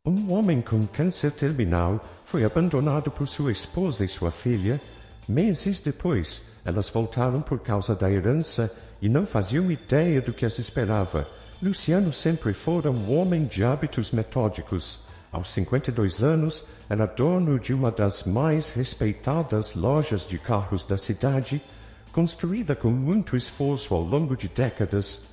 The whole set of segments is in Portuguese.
Um homem com câncer terminal foi abandonado por sua esposa e sua filha. Meses depois, elas voltaram por causa da herança e não faziam ideia do que as esperava. Luciano sempre fora um homem de hábitos metódicos. Aos 52 anos, era dono de uma das mais respeitadas lojas de carros da cidade, construída com muito esforço ao longo de décadas.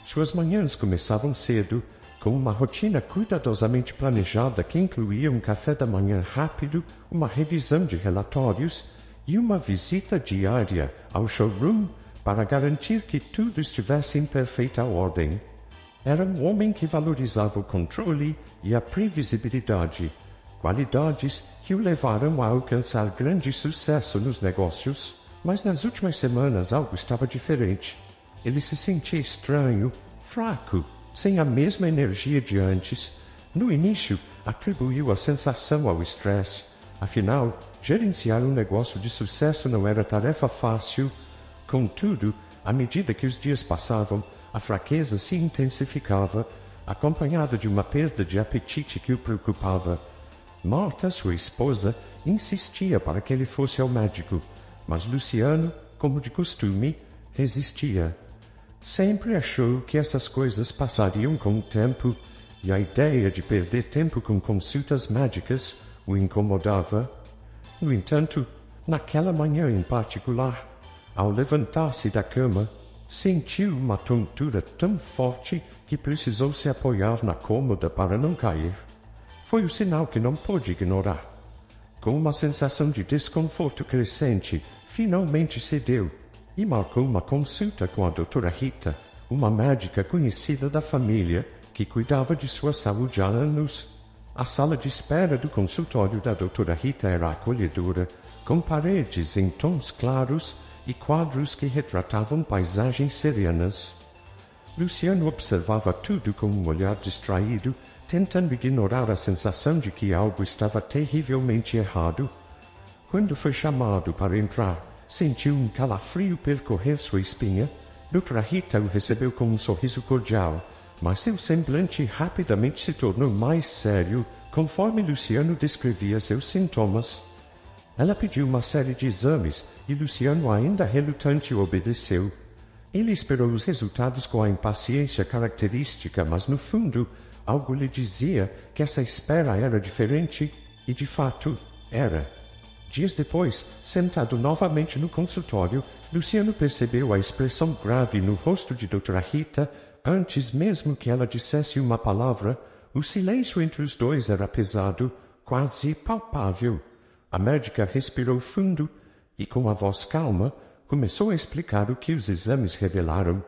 Suas manhãs começavam cedo, com uma rotina cuidadosamente planejada que incluía um café da manhã rápido, uma revisão de relatórios e uma visita diária ao showroom para garantir que tudo estivesse em perfeita ordem. Era um homem que valorizava o controle e a previsibilidade, qualidades que o levaram a alcançar grande sucesso nos negócios. Mas nas últimas semanas algo estava diferente. Ele se sentia estranho, fraco, sem a mesma energia de antes. No início, atribuiu a sensação ao estresse. Afinal, gerenciar um negócio de sucesso não era tarefa fácil. Contudo, à medida que os dias passavam, a fraqueza se intensificava, acompanhada de uma perda de apetite que o preocupava. Marta, sua esposa, insistia para que ele fosse ao médico, mas Luciano, como de costume, resistia. Sempre achou que essas coisas passariam com o tempo, e a ideia de perder tempo com consultas médicas o incomodava. No entanto, naquela manhã em particular, ao levantar-se da cama, sentiu uma tontura tão forte que precisou se apoiar na cômoda para não cair. Foi o sinal que não pôde ignorar. Com uma sensação de desconforto crescente, finalmente cedeu e marcou uma consulta com a doutora Rita, uma médica conhecida da família que cuidava de sua saúde há anos. A sala de espera do consultório da doutora Rita era acolhedora, com paredes em tons claros e quadros que retratavam paisagens serenas. Luciano observava tudo com um olhar distraído, tentando ignorar a sensação de que algo estava terrivelmente errado. Quando foi chamado para entrar, sentiu um calafrio percorrer sua espinha. Doutora Rita o recebeu com um sorriso cordial, mas seu semblante rapidamente se tornou mais sério conforme Luciano descrevia seus sintomas. Ela pediu uma série de exames e Luciano, ainda relutante, obedeceu. Ele esperou os resultados com a impaciência característica, mas no fundo, algo lhe dizia que essa espera era diferente, e de fato era. Dias depois, sentado novamente no consultório, Luciano percebeu a expressão grave no rosto de doutora Rita. Antes mesmo que ela dissesse uma palavra, o silêncio entre os dois era pesado, quase palpável. A médica respirou fundo e, com a voz calma, começou a explicar o que os exames revelaram.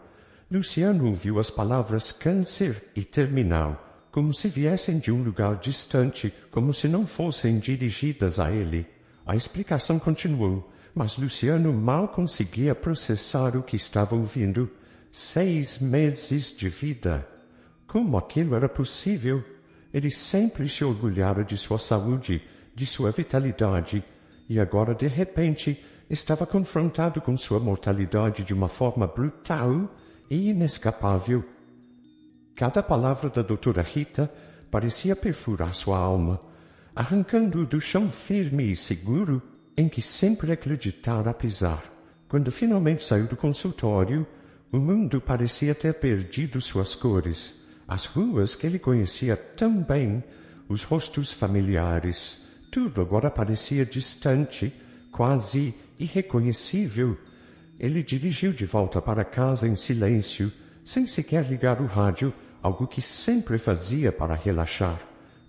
Luciano ouviu as palavras câncer e terminal, como se viessem de um lugar distante, como se não fossem dirigidas a ele. A explicação continuou, mas Luciano mal conseguia processar o que estava ouvindo. 6 meses de vida. Como aquilo era possível? Ele sempre se orgulhara de sua saúde, de sua vitalidade, e agora, de repente, estava confrontado com sua mortalidade de uma forma brutal e inescapável. Cada palavra da doutora Rita parecia perfurar sua alma, arrancando-o do chão firme e seguro em que sempre acreditara pisar. Quando finalmente saiu do consultório, o mundo parecia ter perdido suas cores. As ruas que ele conhecia tão bem, os rostos familiares, tudo agora parecia distante, quase irreconhecível. Ele dirigiu de volta para casa em silêncio, sem sequer ligar o rádio, algo que sempre fazia para relaxar.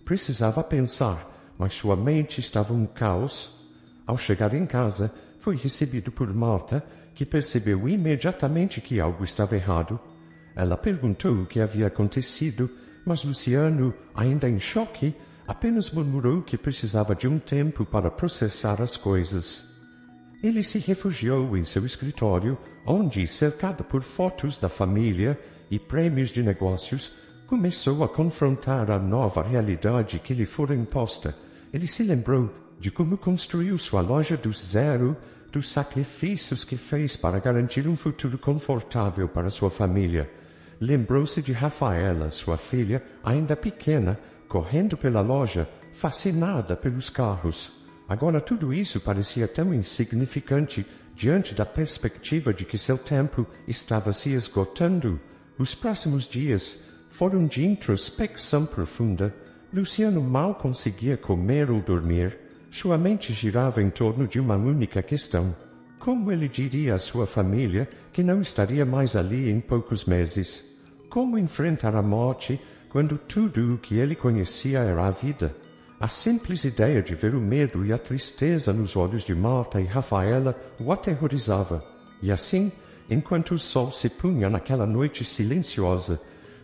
Precisava pensar, mas sua mente estava um caos. Ao chegar em casa, foi recebido por Marta, que percebeu imediatamente que algo estava errado. Ela perguntou o que havia acontecido, mas Luciano, ainda em choque, apenas murmurou que precisava de um tempo para processar as coisas. Ele se refugiou em seu escritório, onde, cercado por fotos da família e prêmios de negócios, começou a confrontar a nova realidade que lhe fora imposta. Ele se lembrou de como construiu sua loja do zero, dos sacrifícios que fez para garantir um futuro confortável para sua família. Lembrou-se de Rafaela, sua filha, ainda pequena, correndo pela loja, fascinada pelos carros. Agora tudo isso parecia tão insignificante diante da perspectiva de que seu tempo estava se esgotando. Os próximos dias foram de introspecção profunda. Luciano mal conseguia comer ou dormir. Sua mente girava em torno de uma única questão. Como ele diria à sua família que não estaria mais ali em poucos meses? Como enfrentar a morte quando tudo o que ele conhecia era a vida? A simples ideia de ver o medo e a tristeza nos olhos de Marta e Rafaela o aterrorizava. E assim, enquanto o sol se punha naquela noite silenciosa,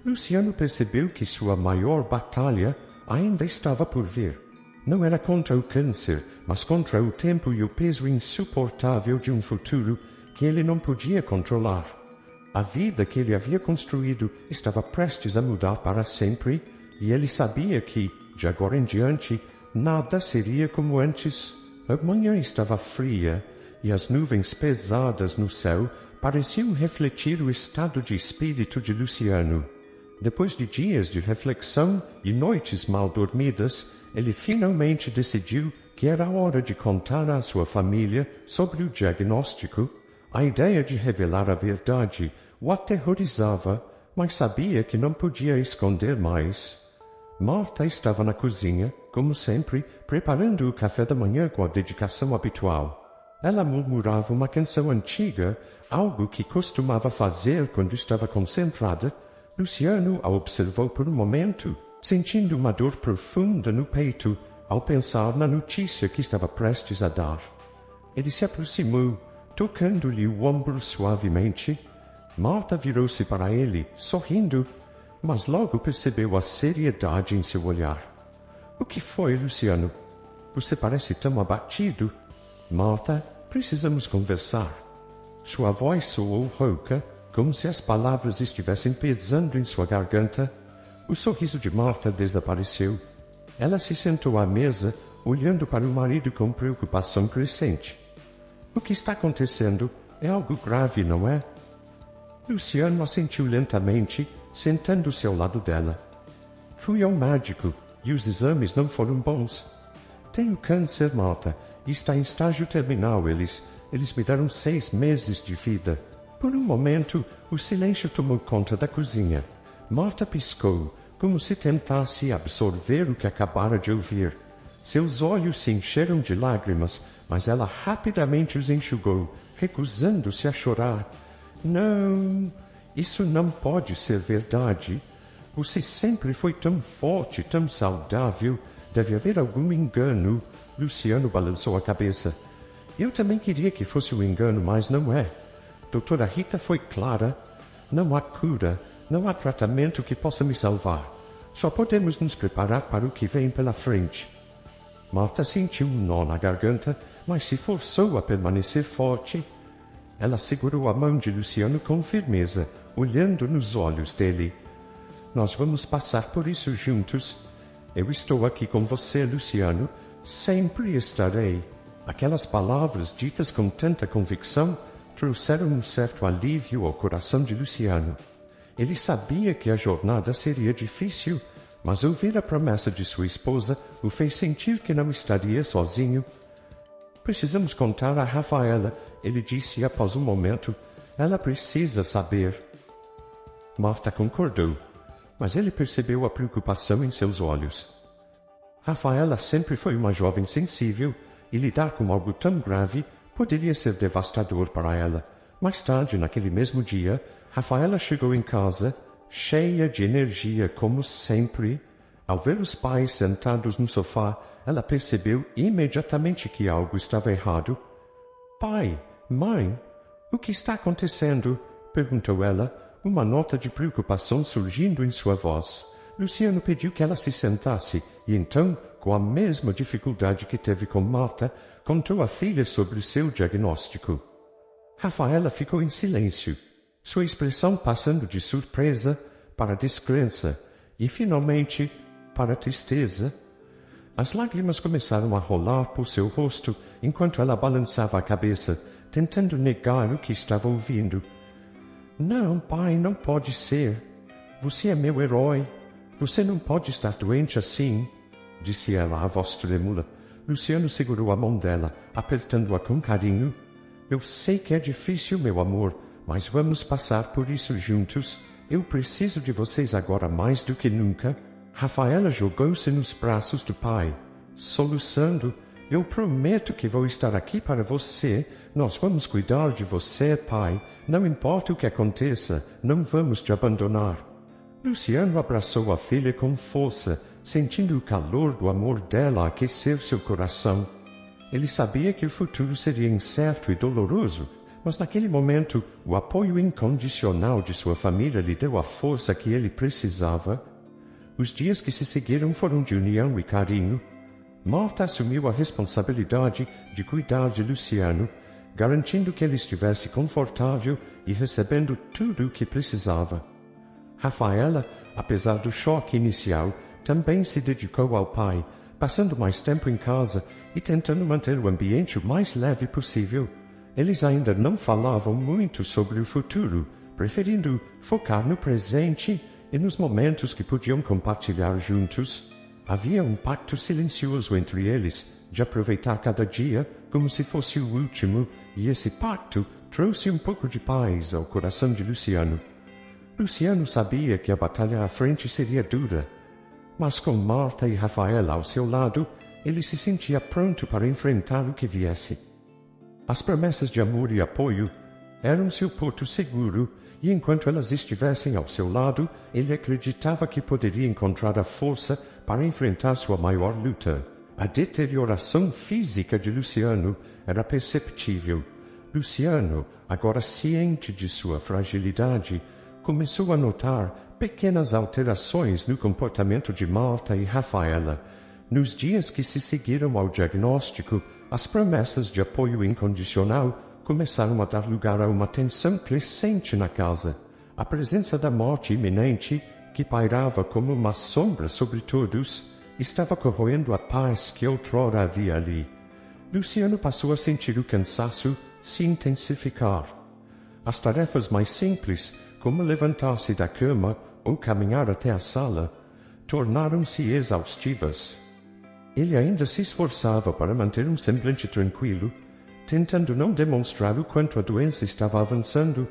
Luciano percebeu que sua maior batalha ainda estava por vir. Não era contra o câncer, mas contra o tempo e o peso insuportável de um futuro que ele não podia controlar. A vida que ele havia construído estava prestes a mudar para sempre, e ele sabia que, de agora em diante, nada seria como antes. A manhã estava fria, e as nuvens pesadas no céu pareciam refletir o estado de espírito de Luciano. Depois de dias de reflexão e noites mal dormidas, ele finalmente decidiu que era hora de contar à sua família sobre o diagnóstico. A ideia de revelar a verdade o aterrorizava, mas sabia que não podia esconder mais. Marta estava na cozinha, como sempre, preparando o café da manhã com a dedicação habitual. Ela murmurava uma canção antiga, algo que costumava fazer quando estava concentrada. Luciano a observou por um momento, sentindo uma dor profunda no peito ao pensar na notícia que estava prestes a dar. Ele se aproximou, tocando-lhe o ombro suavemente. Marta virou-se para ele, sorrindo, mas logo percebeu a seriedade em seu olhar. — O que foi, Luciano? Você parece tão abatido. Marta, precisamos conversar. Sua voz soou rouca, como se as palavras estivessem pesando em sua garganta. O sorriso de Marta desapareceu. Ela se sentou à mesa, olhando para o marido com preocupação crescente. — O que está acontecendo? É algo grave, não é? Luciano assentiu lentamente, sentando-se ao lado dela. — Fui ao médico, e os exames não foram bons. Tenho câncer, Marta, e está em estágio terminal. Eles me deram 6 meses de vida. Por um momento, o silêncio tomou conta da cozinha. Marta piscou, como se tentasse absorver o que acabara de ouvir. Seus olhos se encheram de lágrimas, mas ela rapidamente os enxugou, recusando-se a chorar. — Não, isso não pode ser verdade. Você sempre foi tão forte, tão saudável. Deve haver algum engano. Luciano balançou a cabeça. Eu também queria que fosse um engano, mas não é. Doutora Rita foi clara. Não há cura, não há tratamento que possa me salvar. Só podemos nos preparar para o que vem pela frente. Marta sentiu um nó na garganta, mas se forçou a permanecer forte. Ela segurou a mão de Luciano com firmeza, olhando nos olhos dele. Nós vamos passar por isso juntos. Eu estou aqui com você, Luciano. Sempre estarei. Aquelas palavras ditas com tanta convicção trouxeram um certo alívio ao coração de Luciano. Ele sabia que a jornada seria difícil, mas ouvir a promessa de sua esposa o fez sentir que não estaria sozinho. Precisamos contar a Rafaela, ele disse após um momento. Ela precisa saber. Marta concordou, mas ele percebeu a preocupação em seus olhos. Rafaela sempre foi uma jovem sensível, e lidar com algo tão grave poderia ser devastador para ela. Mais tarde, naquele mesmo dia, Rafaela chegou em casa, cheia de energia como sempre. Ao ver os pais sentados no sofá, ela percebeu imediatamente que algo estava errado. — Pai, mãe, o que está acontecendo? Perguntou ela, uma nota de preocupação surgindo em sua voz. Luciano pediu que ela se sentasse e então, com a mesma dificuldade que teve com Marta, contou à filha sobre seu diagnóstico. Rafaela ficou em silêncio, sua expressão passando de surpresa para descrença e, finalmente, para tristeza. As lágrimas começaram a rolar por seu rosto enquanto ela balançava a cabeça, tentando negar o que estava ouvindo. — Não, pai, não pode ser. Você é meu herói. Você não pode estar doente assim, disse ela, a voz trêmula. Luciano segurou a mão dela, apertando-a com carinho. Eu sei que é difícil, meu amor, mas vamos passar por isso juntos. Eu preciso de vocês agora mais do que nunca. Rafaela jogou-se nos braços do pai, soluçando. Eu prometo que vou estar aqui para você. Nós vamos cuidar de você, pai. Não importa o que aconteça, não vamos te abandonar. Luciano abraçou a filha com força, sentindo o calor do amor dela aquecer seu coração. Ele sabia que o futuro seria incerto e doloroso, mas naquele momento o apoio incondicional de sua família lhe deu a força que ele precisava. Os dias que se seguiram foram de união e carinho. Marta assumiu a responsabilidade de cuidar de Luciano, garantindo que ele estivesse confortável e recebendo tudo o que precisava. Rafaela, apesar do choque inicial, também se dedicou ao pai, passando mais tempo em casa e tentando manter o ambiente o mais leve possível. Eles ainda não falavam muito sobre o futuro, preferindo focar no presente e nos momentos que podiam compartilhar juntos. Havia um pacto silencioso entre eles, de aproveitar cada dia como se fosse o último, e esse pacto trouxe um pouco de paz ao coração de Luciano. Luciano sabia que a batalha à frente seria dura, mas com Marta e Rafaela ao seu lado, ele se sentia pronto para enfrentar o que viesse. As promessas de amor e apoio eram seu porto seguro, e enquanto elas estivessem ao seu lado, ele acreditava que poderia encontrar a força para enfrentar sua maior luta. A deterioração física de Luciano era perceptível. Luciano, agora ciente de sua fragilidade, começou a notar pequenas alterações no comportamento de Marta e Rafaela. Nos dias que se seguiram ao diagnóstico, as promessas de apoio incondicional começaram a dar lugar a uma tensão crescente na casa. A presença da morte iminente, que pairava como uma sombra sobre todos, estava corroendo a paz que outrora havia ali. Luciano passou a sentir o cansaço se intensificar. As tarefas mais simples, como levantar-se da cama ou caminhar até a sala, tornaram-se exaustivas. Ele ainda se esforçava para manter um semblante tranquilo, tentando não demonstrar o quanto a doença estava avançando,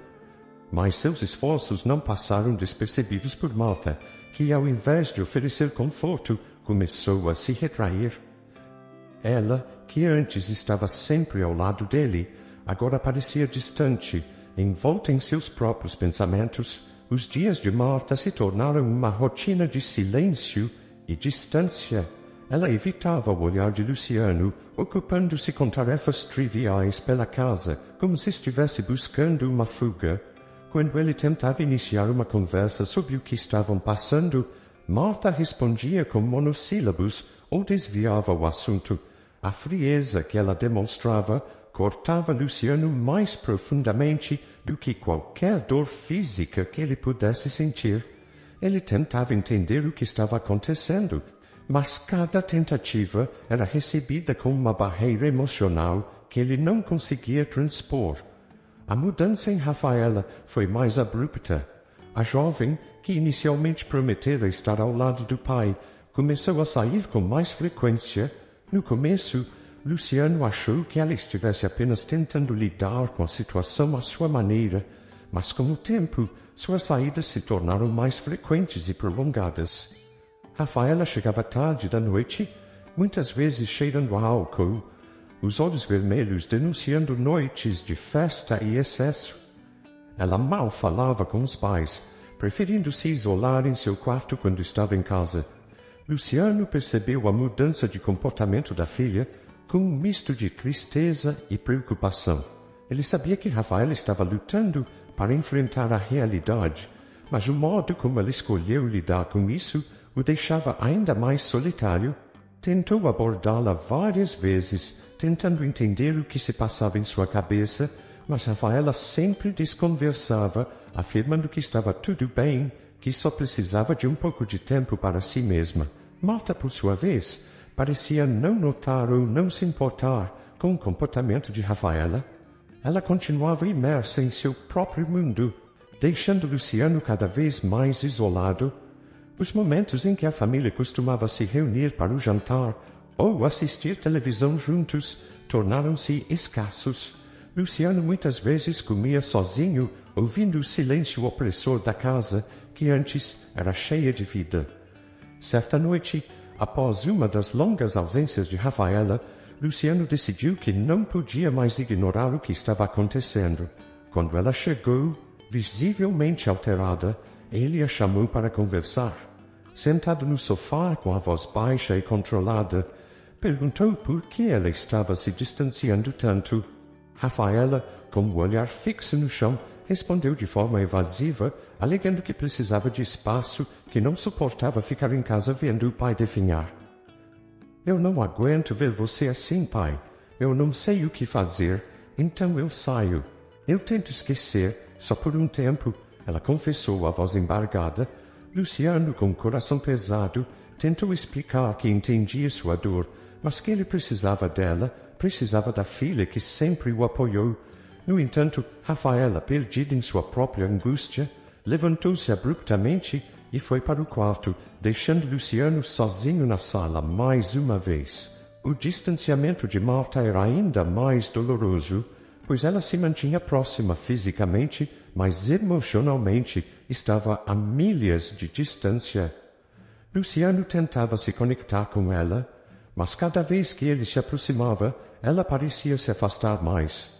mas seus esforços não passaram despercebidos por Marta, que, ao invés de oferecer conforto, começou a se retrair. Ela, que antes estava sempre ao lado dele, agora parecia distante, envolta em seus próprios pensamentos. Os dias de Marta se tornaram uma rotina de silêncio e distância. Ela evitava o olhar de Luciano, ocupando-se com tarefas triviais pela casa, como se estivesse buscando uma fuga. Quando ele tentava iniciar uma conversa sobre o que estavam passando, Marta respondia com monossílabos ou desviava o assunto. A frieza que ela demonstrava cortava Luciano mais profundamente do que qualquer dor física que ele pudesse sentir. Ele tentava entender o que estava acontecendo, mas cada tentativa era recebida com uma barreira emocional que ele não conseguia transpor. A mudança em Rafaela foi mais abrupta. A jovem, que inicialmente prometera estar ao lado do pai, começou a sair com mais frequência. No começo, Luciano achou que ela estivesse apenas tentando lidar com a situação à sua maneira, mas com o tempo, suas saídas se tornaram mais frequentes e prolongadas. Rafaela chegava tarde da noite, muitas vezes cheirando a álcool, os olhos vermelhos denunciando noites de festa e excesso. Ela mal falava com os pais, preferindo se isolar em seu quarto quando estava em casa. Luciano percebeu a mudança de comportamento da filha com um misto de tristeza e preocupação. Ele sabia que Rafaela estava lutando para enfrentar a realidade, mas o modo como ela escolheu lidar com isso o deixava ainda mais solitário. Tentou abordá-la várias vezes, tentando entender o que se passava em sua cabeça, mas Rafaela sempre desconversava, afirmando que estava tudo bem, que só precisava de um pouco de tempo para si mesma. Marta, por sua vez, parecia não notar ou não se importar com o comportamento de Rafaela. Ela continuava imersa em seu próprio mundo, deixando Luciano cada vez mais isolado. Os momentos em que a família costumava se reunir para o jantar ou assistir televisão juntos tornaram-se escassos. Luciano muitas vezes comia sozinho, ouvindo o silêncio opressor da casa, que antes era cheia de vida. Certa noite, após uma das longas ausências de Rafaela, Luciano decidiu que não podia mais ignorar o que estava acontecendo. Quando ela chegou, visivelmente alterada, ele a chamou para conversar. Sentado no sofá com a voz baixa e controlada, perguntou por que ela estava se distanciando tanto. Rafaela, com o olhar fixo no chão, respondeu de forma evasiva, alegando que precisava de espaço, que não suportava ficar em casa vendo o pai definhar. Eu não aguento ver você assim, pai. Eu não sei o que fazer, então eu saio. Eu tento esquecer, só por um tempo, ela confessou a voz embargada. Luciano, com o coração pesado, tentou explicar que entendia sua dor, mas que ele precisava dela, precisava da filha que sempre o apoiou. No entanto, Rafaela, perdida em sua própria angústia, levantou-se abruptamente e foi para o quarto, deixando Luciano sozinho na sala mais uma vez. O distanciamento de Marta era ainda mais doloroso, pois ela se mantinha próxima fisicamente, mas emocionalmente estava a milhas de distância. Luciano tentava se conectar com ela, mas cada vez que ele se aproximava, ela parecia se afastar mais.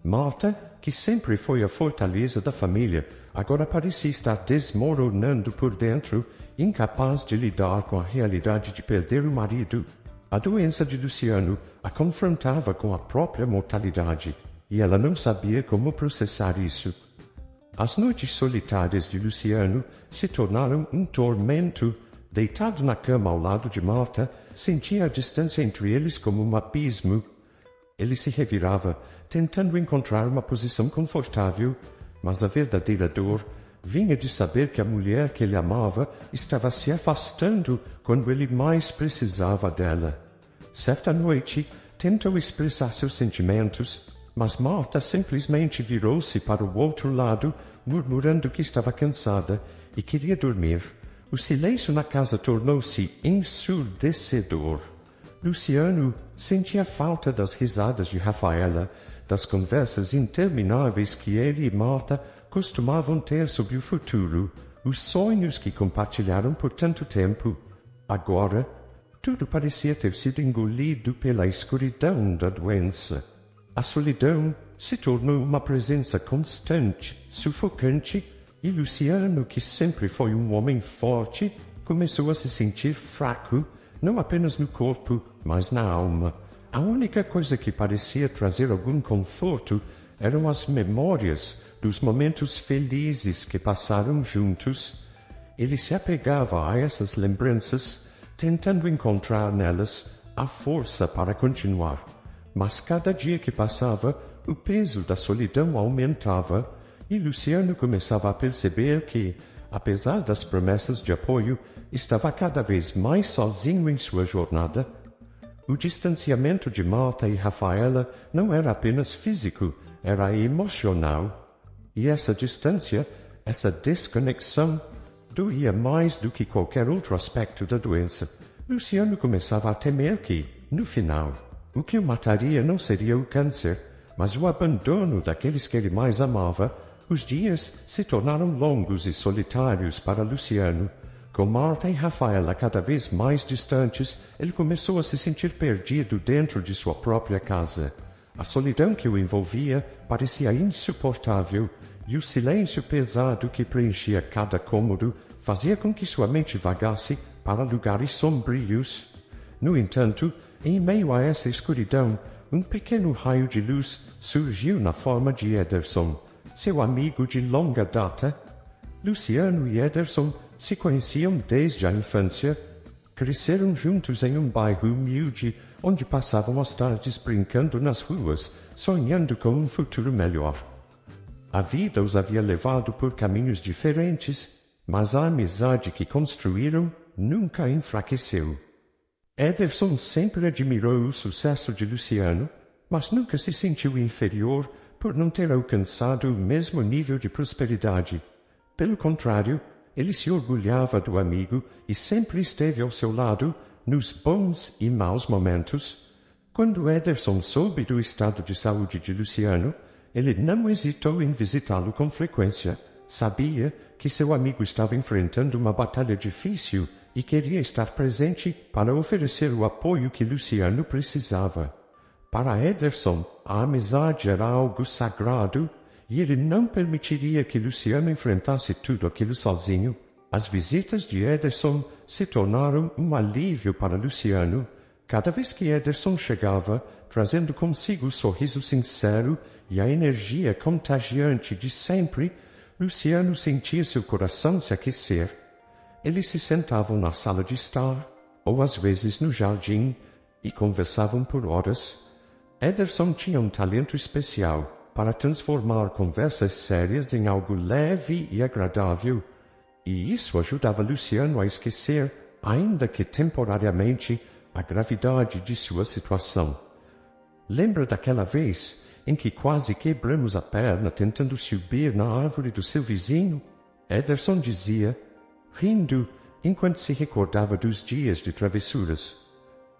Marta, que sempre foi a fortaleza da família, agora parecia estar desmoronando por dentro, incapaz de lidar com a realidade de perder o marido. A doença de Luciano a confrontava com a própria mortalidade, e ela não sabia como processar isso. As noites solitárias de Luciano se tornaram um tormento. Deitado na cama ao lado de Marta, sentia a distância entre eles como um abismo. Ele se revirava, tentando encontrar uma posição confortável, mas a verdadeira dor vinha de saber que a mulher que ele amava estava se afastando quando ele mais precisava dela. Certa noite, tentou expressar seus sentimentos, mas Marta simplesmente virou-se para o outro lado, murmurando que estava cansada e queria dormir. O silêncio na casa tornou-se ensurdecedor. Luciano sentia falta das risadas de Rafaela, das conversas intermináveis que ele e Marta costumavam ter sobre o futuro, os sonhos que compartilharam por tanto tempo. Agora, tudo parecia ter sido engolido pela escuridão da doença. A solidão se tornou uma presença constante, sufocante, e Luciano, que sempre foi um homem forte, começou a se sentir fraco, não apenas no corpo, mas na alma. A única coisa que parecia trazer algum conforto eram as memórias dos momentos felizes que passaram juntos. Ele se apegava a essas lembranças, tentando encontrar nelas a força para continuar. Mas cada dia que passava, o peso da solidão aumentava, e Luciano começava a perceber que, apesar das promessas de apoio, estava cada vez mais sozinho em sua jornada. O distanciamento de Marta e Rafaela não era apenas físico, era emocional. E essa distância, essa desconexão, doía mais do que qualquer outro aspecto da doença. Luciano começava a temer que, no final, o que o mataria não seria o câncer, mas o abandono daqueles que ele mais amava. Os dias se tornaram longos e solitários para Luciano. Com Marta e Rafaela cada vez mais distantes, ele começou a se sentir perdido dentro de sua própria casa. A solidão que o envolvia parecia insuportável, e o silêncio pesado que preenchia cada cômodo fazia com que sua mente vagasse para lugares sombrios. No entanto, em meio a essa escuridão, um pequeno raio de luz surgiu na forma de Ederson, seu amigo de longa data. Luciano e Ederson se conheciam desde a infância. Cresceram juntos em um bairro humilde, onde passavam as tardes brincando nas ruas, sonhando com um futuro melhor. A vida os havia levado por caminhos diferentes, mas a amizade que construíram nunca enfraqueceu. Ederson sempre admirou o sucesso de Luciano, mas nunca se sentiu inferior por não ter alcançado o mesmo nível de prosperidade. Pelo contrário, Ele se orgulhava do amigo e sempre esteve ao seu lado nos bons e maus momentos. Quando Ederson soube do estado de saúde de Luciano, ele não hesitou em visitá-lo com frequência. Sabia que seu amigo estava enfrentando uma batalha difícil e queria estar presente para oferecer o apoio que Luciano precisava. Para Ederson, a amizade era algo sagrado e ele não permitiria que Luciano enfrentasse tudo aquilo sozinho. As visitas de Ederson se tornaram um alívio para Luciano. Cada vez que Ederson chegava, trazendo consigo o sorriso sincero e a energia contagiante de sempre, Luciano sentia seu coração se aquecer. Eles se sentavam na sala de estar, ou às vezes no jardim, e conversavam por horas. Ederson tinha um talento especial para transformar conversas sérias em algo leve e agradável, e isso ajudava Luciano a esquecer, ainda que temporariamente, a gravidade de sua situação. Lembra daquela vez em que quase quebramos a perna tentando subir na árvore do seu vizinho? Ederson dizia, rindo enquanto se recordava dos dias de travessuras.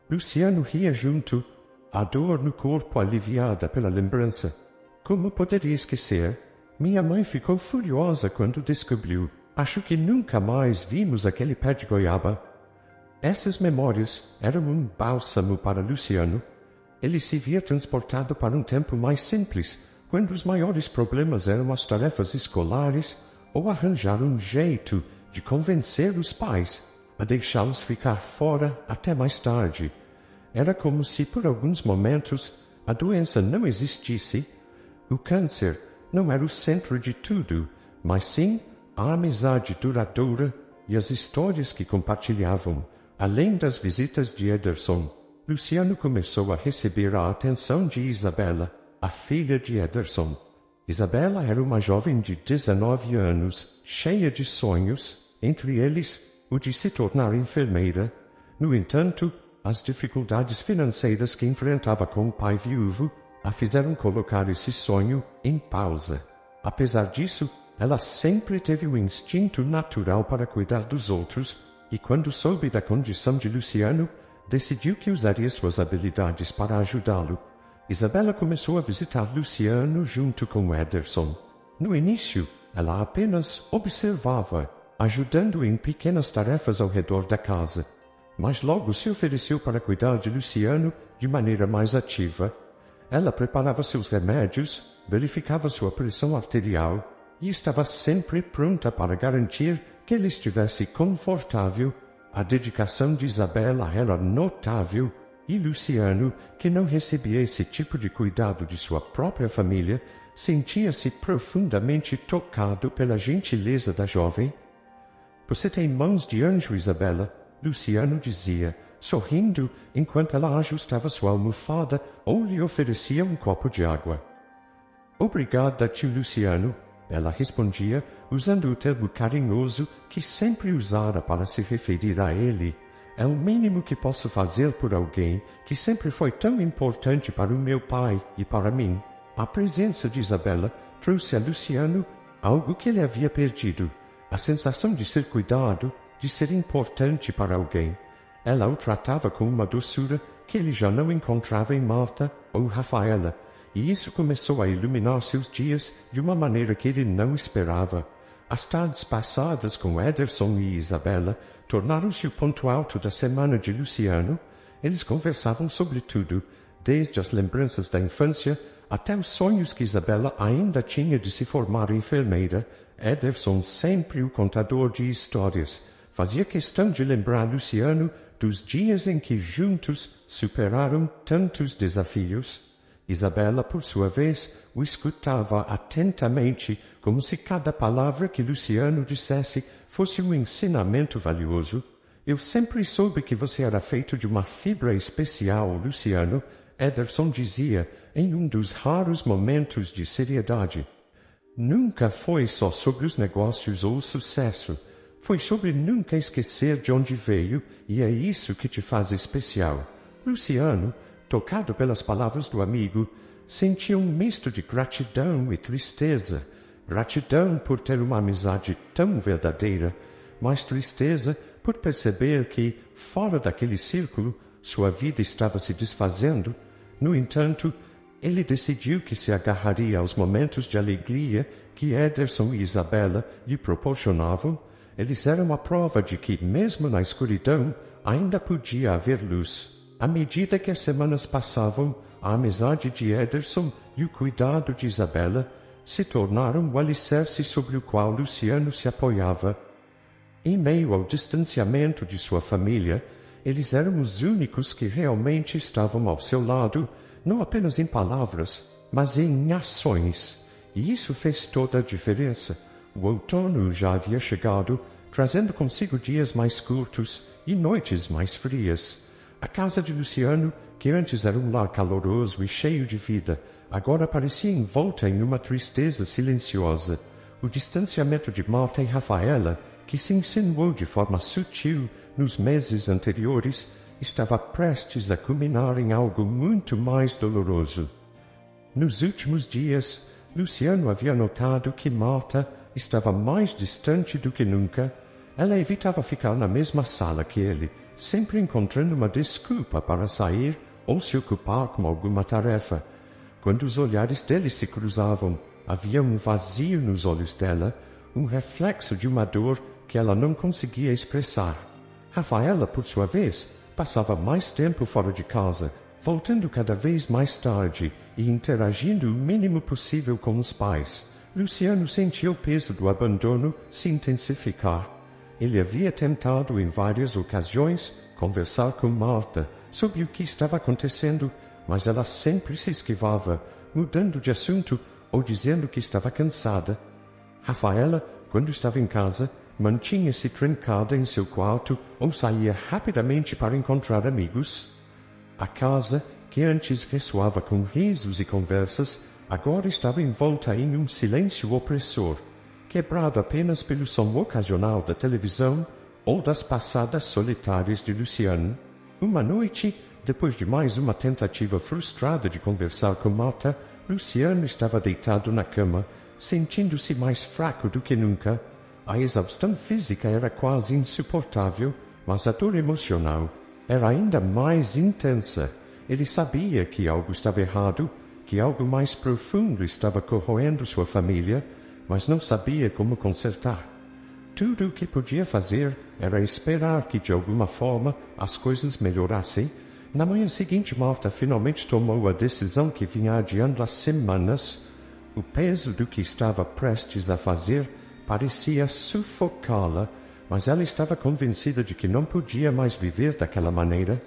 Luciano ria junto, a dor no corpo aliviada pela lembrança. Como poderia esquecer? Minha mãe ficou furiosa quando descobriu. Acho que nunca mais vimos aquele pé de goiaba. Essas memórias eram um bálsamo para Luciano. Ele se via transportado para um tempo mais simples, quando os maiores problemas eram as tarefas escolares ou arranjar um jeito de convencer os pais a deixá-los ficar fora até mais tarde. Era como se, por alguns momentos, a doença não existisse. O câncer não era o centro de tudo, mas sim a amizade duradoura e as histórias que compartilhavam. Além das visitas de Ederson, Luciano começou a receber a atenção de Isabela, a filha de Ederson. Isabela era uma jovem de 19 anos, cheia de sonhos, entre eles o de se tornar enfermeira. No entanto, as dificuldades financeiras que enfrentava com o pai viúvo a fizeram colocar esse sonho em pausa. Apesar disso, ela sempre teve o instinto natural para cuidar dos outros e, quando soube da condição de Luciano, decidiu que usaria suas habilidades para ajudá-lo. Isabela começou a visitar Luciano junto com Ederson. No início, ela apenas observava, ajudando em pequenas tarefas ao redor da casa. Mas logo se ofereceu para cuidar de Luciano de maneira mais ativa. Ela preparava seus remédios, verificava sua pressão arterial e estava sempre pronta para garantir que ele estivesse confortável. A dedicação de Isabela era notável e Luciano, que não recebia esse tipo de cuidado de sua própria família, sentia-se profundamente tocado pela gentileza da jovem. Você tem mãos de anjo, Isabela, Luciano dizia, sorrindo enquanto ela ajustava sua almofada ou lhe oferecia um copo de água. Obrigada, tio Luciano, ela respondia, usando o termo carinhoso que sempre usara para se referir a ele. É o mínimo que posso fazer por alguém que sempre foi tão importante para o meu pai e para mim. A presença de Isabela trouxe a Luciano algo que ele havia perdido, a sensação de ser cuidado, de ser importante para alguém. Ela o tratava com uma doçura que ele já não encontrava em Marta ou Rafaela, e isso começou a iluminar seus dias de uma maneira que ele não esperava. As tardes passadas com Ederson e Isabela tornaram-se o ponto alto da semana de Luciano. Eles conversavam sobre tudo, desde as lembranças da infância até os sonhos que Isabela ainda tinha de se formar enfermeira. Ederson, sempre o contador de histórias, fazia questão de lembrar Luciano dos dias em que juntos superaram tantos desafios. Isabela, por sua vez, o escutava atentamente, como se cada palavra que Luciano dissesse fosse um ensinamento valioso. Eu sempre soube que você era feito de uma fibra especial, Luciano, Ederson dizia, em um dos raros momentos de seriedade. Nunca foi só sobre os negócios ou o sucesso. Foi sobre nunca esquecer de onde veio, e é isso que te faz especial. Luciano, tocado pelas palavras do amigo, sentia um misto de gratidão e tristeza. Gratidão por ter uma amizade tão verdadeira, mais tristeza por perceber que, fora daquele círculo, sua vida estava se desfazendo. No entanto, ele decidiu que se agarraria aos momentos de alegria que Ederson e Isabela lhe proporcionavam. Eles eram a prova de que, mesmo na escuridão, ainda podia haver luz. À medida que as semanas passavam, a amizade de Ederson e o cuidado de Isabela se tornaram o alicerce sobre o qual Luciano se apoiava. Em meio ao distanciamento de sua família, eles eram os únicos que realmente estavam ao seu lado, não apenas em palavras, mas em ações. E isso fez toda a diferença. O outono já havia chegado, trazendo consigo dias mais curtos e noites mais frias. A casa de Luciano, que antes era um lar caloroso e cheio de vida, agora parecia envolta em uma tristeza silenciosa. O distanciamento de Marta e Rafaela, que se insinuou de forma sutil nos meses anteriores, estava prestes a culminar em algo muito mais doloroso. Nos últimos dias, Luciano havia notado que Marta estava mais distante do que nunca. Ela evitava ficar na mesma sala que ele, sempre encontrando uma desculpa para sair ou se ocupar com alguma tarefa. Quando os olhares dele se cruzavam, havia um vazio nos olhos dela, um reflexo de uma dor que ela não conseguia expressar. Rafaela, por sua vez, passava mais tempo fora de casa, voltando cada vez mais tarde e interagindo o mínimo possível com os pais. Luciano sentia o peso do abandono se intensificar. Ele havia tentado em várias ocasiões conversar com Marta sobre o que estava acontecendo, mas ela sempre se esquivava, mudando de assunto ou dizendo que estava cansada. Rafaela, quando estava em casa, mantinha-se trancada em seu quarto ou saía rapidamente para encontrar amigos. A casa, que antes ressoava com risos e conversas, agora estava envolta em um silêncio opressor, quebrado apenas pelo som ocasional da televisão ou das passadas solitárias de Luciano. Uma noite, depois de mais uma tentativa frustrada de conversar com Marta, Luciano estava deitado na cama, sentindo-se mais fraco do que nunca. A exaustão física era quase insuportável, mas a dor emocional era ainda mais intensa. Ele sabia que algo estava errado, que algo mais profundo estava corroendo sua família, mas não sabia como consertar. Tudo o que podia fazer era esperar que, de alguma forma, as coisas melhorassem. Na manhã seguinte, Marta finalmente tomou a decisão que vinha adiando há semanas. O peso do que estava prestes a fazer parecia sufocá-la, mas ela estava convencida de que não podia mais viver daquela maneira.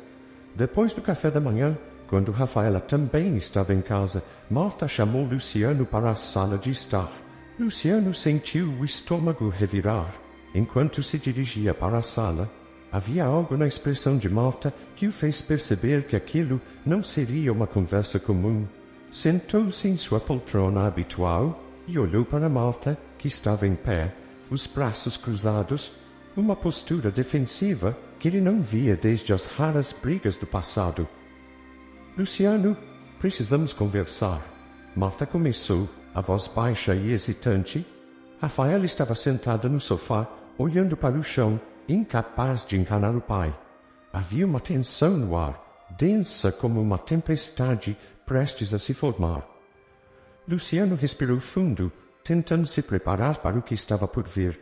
Depois do café da manhã, quando Rafaela também estava em casa, Marta chamou Luciano para a sala de estar. Luciano sentiu o estômago revirar. Enquanto se dirigia para a sala, havia algo na expressão de Marta que o fez perceber que aquilo não seria uma conversa comum. Sentou-se em sua poltrona habitual e olhou para Marta, que estava em pé, os braços cruzados, uma postura defensiva que ele não via desde as raras brigas do passado. Luciano, precisamos conversar. Marta começou, a voz baixa e hesitante. Rafaela estava sentada no sofá, olhando para o chão, incapaz de encarar o pai. Havia uma tensão no ar, densa como uma tempestade prestes a se formar. Luciano respirou fundo, tentando se preparar para o que estava por vir.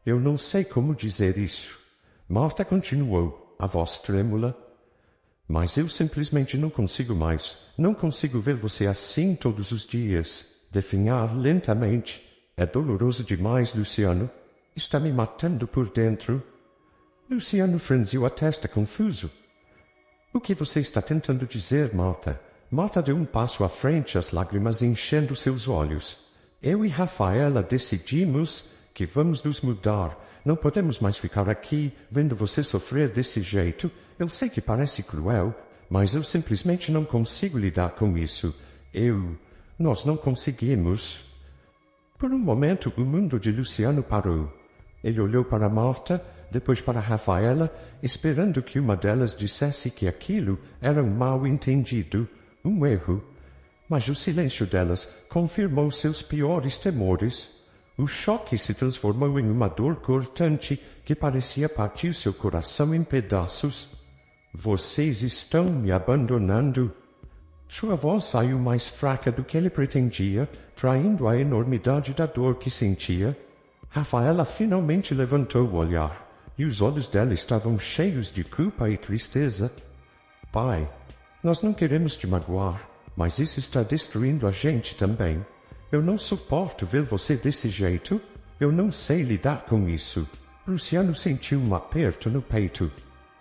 Eu não sei como dizer isso. Marta continuou, a voz trêmula. Mas eu simplesmente não consigo mais. Não consigo ver você assim todos os dias. Definhar lentamente. É doloroso demais, Luciano. Está me matando por dentro. Luciano franziu a testa, confuso. O que você está tentando dizer, Marta? Marta deu um passo à frente, as lágrimas enchendo seus olhos. Eu e Rafaela decidimos que vamos nos mudar. Não podemos mais ficar aqui, vendo você sofrer desse jeito. Eu sei que parece cruel, mas eu simplesmente não consigo lidar com isso. Nós não conseguimos. Por um momento, o mundo de Luciano parou. Ele olhou para Marta, depois para Rafaela, esperando que uma delas dissesse que aquilo era um mal-entendido, um erro. Mas o silêncio delas confirmou seus piores temores. O choque se transformou em uma dor cortante que parecia partir seu coração em pedaços. Vocês estão me abandonando. Sua voz saiu mais fraca do que ele pretendia, traindo a enormidade da dor que sentia. Rafaela finalmente levantou o olhar, e os olhos dela estavam cheios de culpa e tristeza. Pai, nós não queremos te magoar, mas isso está destruindo a gente também. Eu não suporto ver você desse jeito. Eu não sei lidar com isso. Luciano sentiu um aperto no peito.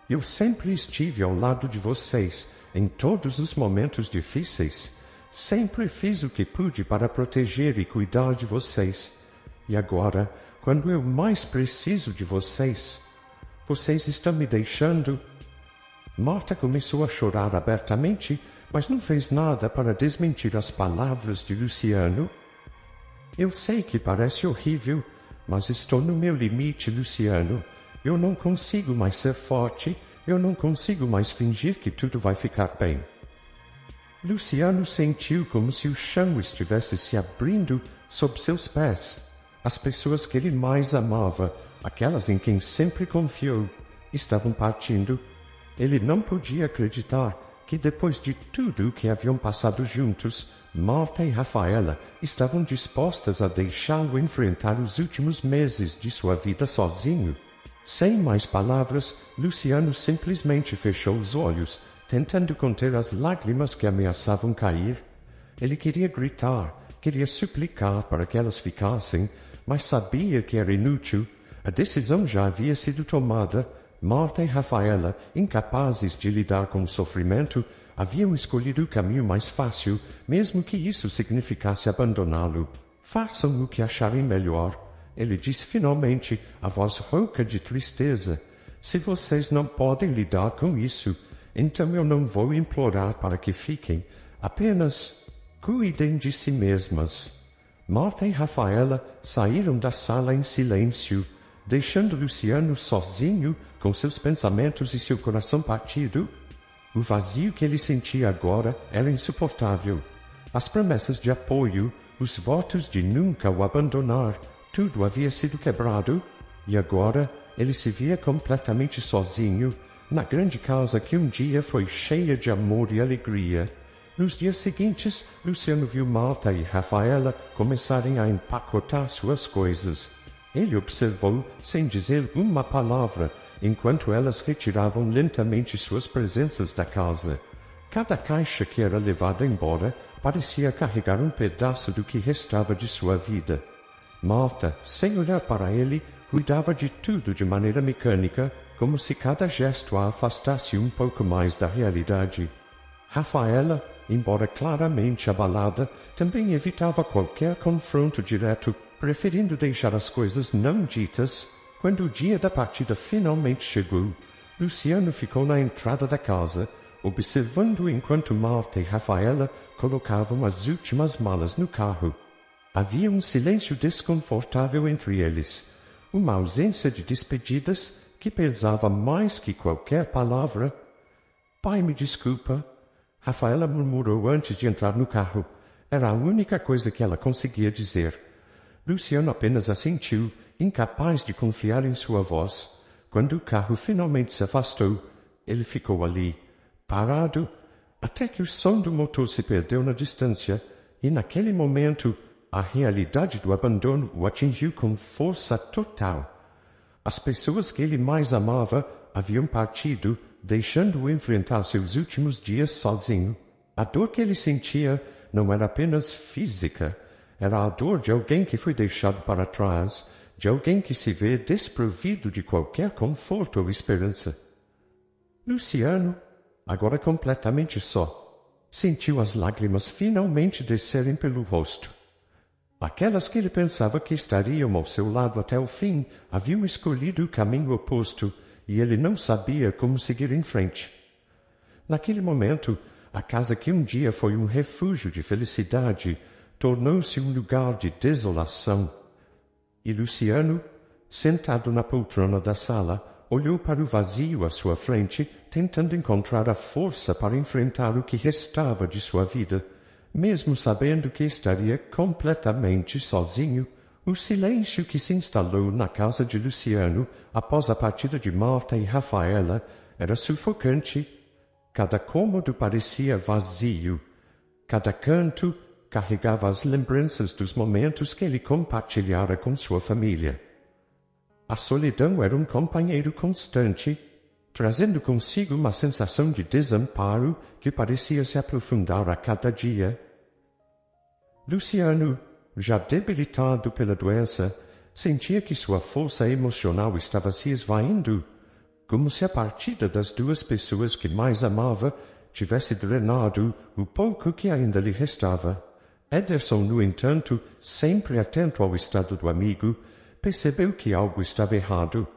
Eu sempre estive ao lado de vocês, em todos os momentos difíceis. Sempre fiz o que pude para proteger e cuidar de vocês. E agora, quando eu mais preciso de vocês, vocês estão me deixando. Marta começou a chorar abertamente, mas não fez nada para desmentir as palavras de Luciano. Eu sei que parece horrível, mas estou no meu limite, Luciano. Eu não consigo mais ser forte, eu não consigo mais fingir que tudo vai ficar bem. Luciano sentiu como se o chão estivesse se abrindo sob seus pés. As pessoas que ele mais amava, aquelas em quem sempre confiou, estavam partindo. Ele não podia acreditar que depois de tudo o que haviam passado juntos, Marta e Rafaela estavam dispostas a deixá-lo enfrentar os últimos meses de sua vida sozinho. Sem mais palavras, Luciano simplesmente fechou os olhos, tentando conter as lágrimas que ameaçavam cair. Ele queria gritar, queria suplicar para que elas ficassem, mas sabia que era inútil. A decisão já havia sido tomada. Marta e Rafaela, incapazes de lidar com o sofrimento, haviam escolhido o caminho mais fácil, mesmo que isso significasse abandoná-lo. Façam o que acharem melhor, ele disse finalmente, a voz rouca de tristeza. Se vocês não podem lidar com isso, então eu não vou implorar para que fiquem. Apenas cuidem de si mesmas. Marta e Rafaela saíram da sala em silêncio, deixando Luciano sozinho com seus pensamentos e seu coração partido. O vazio que ele sentia agora era insuportável. As promessas de apoio, os votos de nunca o abandonar, tudo havia sido quebrado, e agora ele se via completamente sozinho, na grande casa que um dia foi cheia de amor e alegria. Nos dias seguintes, Luciano viu Marta e Rafaela começarem a empacotar suas coisas. Ele observou, sem dizer uma palavra, enquanto elas retiravam lentamente suas presenças da casa. Cada caixa que era levada embora parecia carregar um pedaço do que restava de sua vida. Marta, sem olhar para ele, cuidava de tudo de maneira mecânica, como se cada gesto a afastasse um pouco mais da realidade. Rafaela, embora claramente abalada, também evitava qualquer confronto direto, preferindo deixar as coisas não ditas. Quando o dia da partida finalmente chegou, Luciano ficou na entrada da casa, observando enquanto Marta e Rafaela colocavam as últimas malas no carro. Havia um silêncio desconfortável entre eles, uma ausência de despedidas que pesava mais que qualquer palavra. Pai, me desculpa, Rafaela murmurou antes de entrar no carro. Era a única coisa que ela conseguia dizer. Luciano apenas assentiu, incapaz de confiar em sua voz. Quando o carro finalmente se afastou, ele ficou ali, parado, até que o som do motor se perdeu na distância, e naquele momento a realidade do abandono o atingiu com força total. As pessoas que ele mais amava haviam partido, deixando-o enfrentar seus últimos dias sozinho. A dor que ele sentia não era apenas física, era a dor de alguém que foi deixado para trás, de alguém que se vê desprovido de qualquer conforto ou esperança. Luciano, agora completamente só, sentiu as lágrimas finalmente descerem pelo rosto. Aquelas que ele pensava que estariam ao seu lado até o fim haviam escolhido o caminho oposto e ele não sabia como seguir em frente. Naquele momento, a casa que um dia foi um refúgio de felicidade tornou-se um lugar de desolação. E Luciano, sentado na poltrona da sala, olhou para o vazio à sua frente, tentando encontrar a força para enfrentar o que restava de sua vida. Mesmo sabendo que estaria completamente sozinho, O silêncio que se instalou na casa de Luciano após a partida de Marta e Rafaela era sufocante. Cada cômodo parecia vazio. Cada canto carregava as lembranças dos momentos que ele compartilhara com sua família. A solidão era um companheiro constante, trazendo consigo uma sensação de desamparo que parecia se aprofundar a cada dia. Luciano, já debilitado pela doença, sentia que sua força emocional estava se esvaindo, como se a partida das duas pessoas que mais amava tivesse drenado o pouco que ainda lhe restava. Ederson, no entanto, sempre atento ao estado do amigo, percebeu que algo estava errado.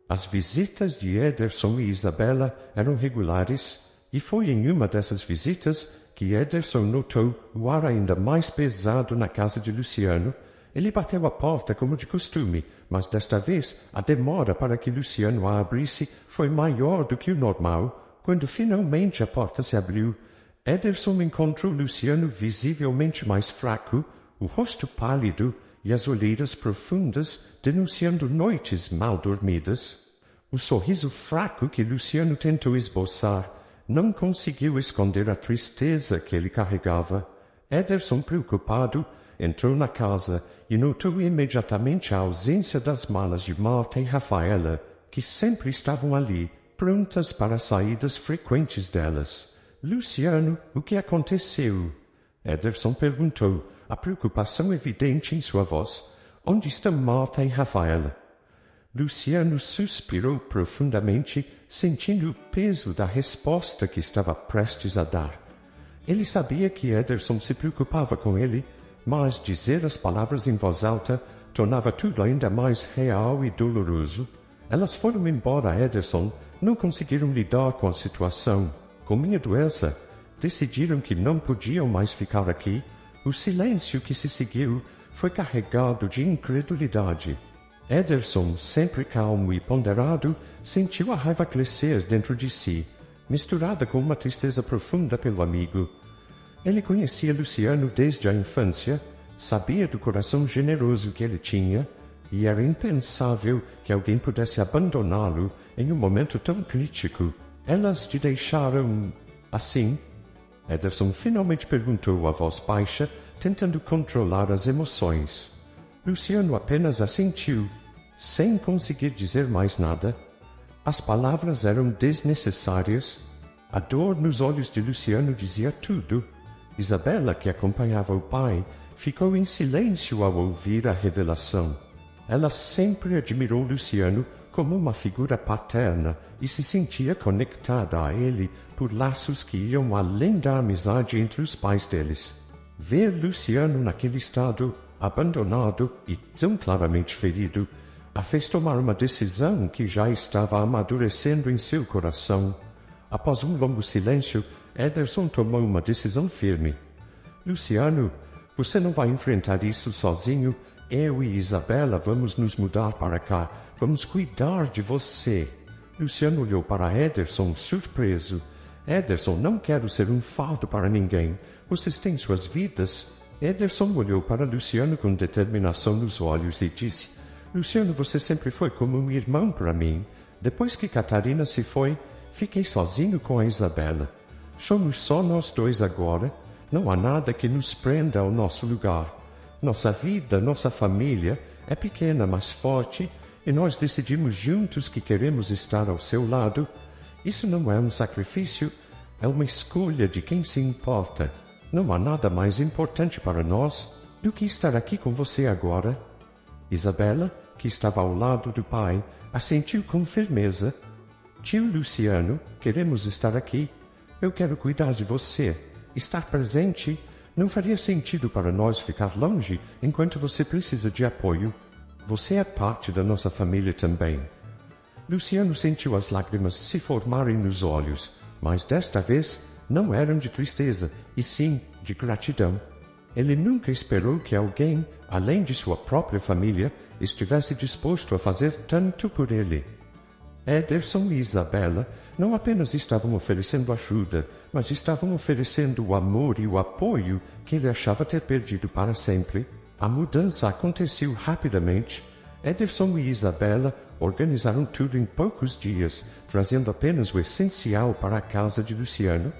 As visitas de Ederson e Isabela eram regulares, e foi em uma dessas visitas que Ederson notou o ar ainda mais pesado na casa de Luciano. Ele bateu à porta como de costume, mas desta vez a demora para que Luciano a abrisse foi maior do que o normal. Quando finalmente a porta se abriu, Ederson encontrou Luciano visivelmente mais fraco, o rosto pálido e as olheiras profundas denunciando noites mal dormidas. O sorriso fraco que Luciano tentou esboçar não conseguiu esconder a tristeza que ele carregava. Ederson, preocupado, entrou na casa e notou imediatamente a ausência das malas de Marta e Rafaela, que sempre estavam ali, prontas para as saídas frequentes delas. Luciano, o que aconteceu? Ederson perguntou, a preocupação evidente em sua voz. Onde estão Marta e Rafaela? Luciano suspirou profundamente, sentindo o peso da resposta que estava prestes a dar. Ele sabia que Ederson se preocupava com ele, mas dizer as palavras em voz alta tornava tudo ainda mais real e doloroso. Elas foram embora, Ederson. Não conseguiram lidar com a situação. Com minha doença, decidiram que não podiam mais ficar aqui. O silêncio que se seguiu foi carregado de incredulidade. Ederson, sempre calmo e ponderado, sentiu a raiva crescer dentro de si, misturada com uma tristeza profunda pelo amigo. Ele conhecia Luciano desde a infância, sabia do coração generoso que ele tinha, e era impensável que alguém pudesse abandoná-lo em um momento tão crítico. Elas te deixaram assim? Ederson finalmente perguntou a voz baixa, tentando controlar as emoções. Luciano apenas assentiu, sem conseguir dizer mais nada. As palavras eram desnecessárias. A dor nos olhos de Luciano dizia tudo. Isabela, que acompanhava o pai, ficou em silêncio ao ouvir a revelação. Ela sempre admirou Luciano como uma figura paterna e se sentia conectada a ele por laços que iam além da amizade entre os pais deles. Ver Luciano naquele estado, abandonado e tão claramente ferido, a fez tomar uma decisão que já estava amadurecendo em seu coração. Após um longo silêncio, Ederson tomou uma decisão firme. Luciano, você não vai enfrentar isso sozinho. Eu e Isabela vamos nos mudar para cá. Vamos cuidar de você. Luciano olhou para Ederson, surpreso. Ederson, não quero ser um fardo para ninguém. Vocês têm suas vidas. Ederson olhou para Luciano com determinação nos olhos e disse, Luciano, você sempre foi como um irmão para mim. Depois que Catarina se foi, fiquei sozinho com a Isabela. Somos só nós dois agora. Não há nada que nos prenda ao nosso lugar. Nossa vida, nossa família é pequena, mas forte, e nós decidimos juntos que queremos estar ao seu lado. Isso não é um sacrifício, é uma escolha de quem se importa. Não há nada mais importante para nós do que estar aqui com você agora. Isabela, que estava ao lado do pai, assentiu com firmeza. Tio Luciano, queremos estar aqui. Eu quero cuidar de você. Estar presente. Não faria sentido para nós ficar longe enquanto você precisa de apoio. Você é parte da nossa família também. Luciano sentiu as lágrimas se formarem nos olhos, mas desta vez não eram de tristeza, e sim de gratidão. Ele nunca esperou que alguém, além de sua própria família, estivesse disposto a fazer tanto por ele. Ederson e Isabela não apenas estavam oferecendo ajuda, mas estavam oferecendo o amor e o apoio que ele achava ter perdido para sempre. A mudança aconteceu rapidamente. Ederson e Isabela organizaram tudo em poucos dias, trazendo apenas o essencial para a casa de Luciano.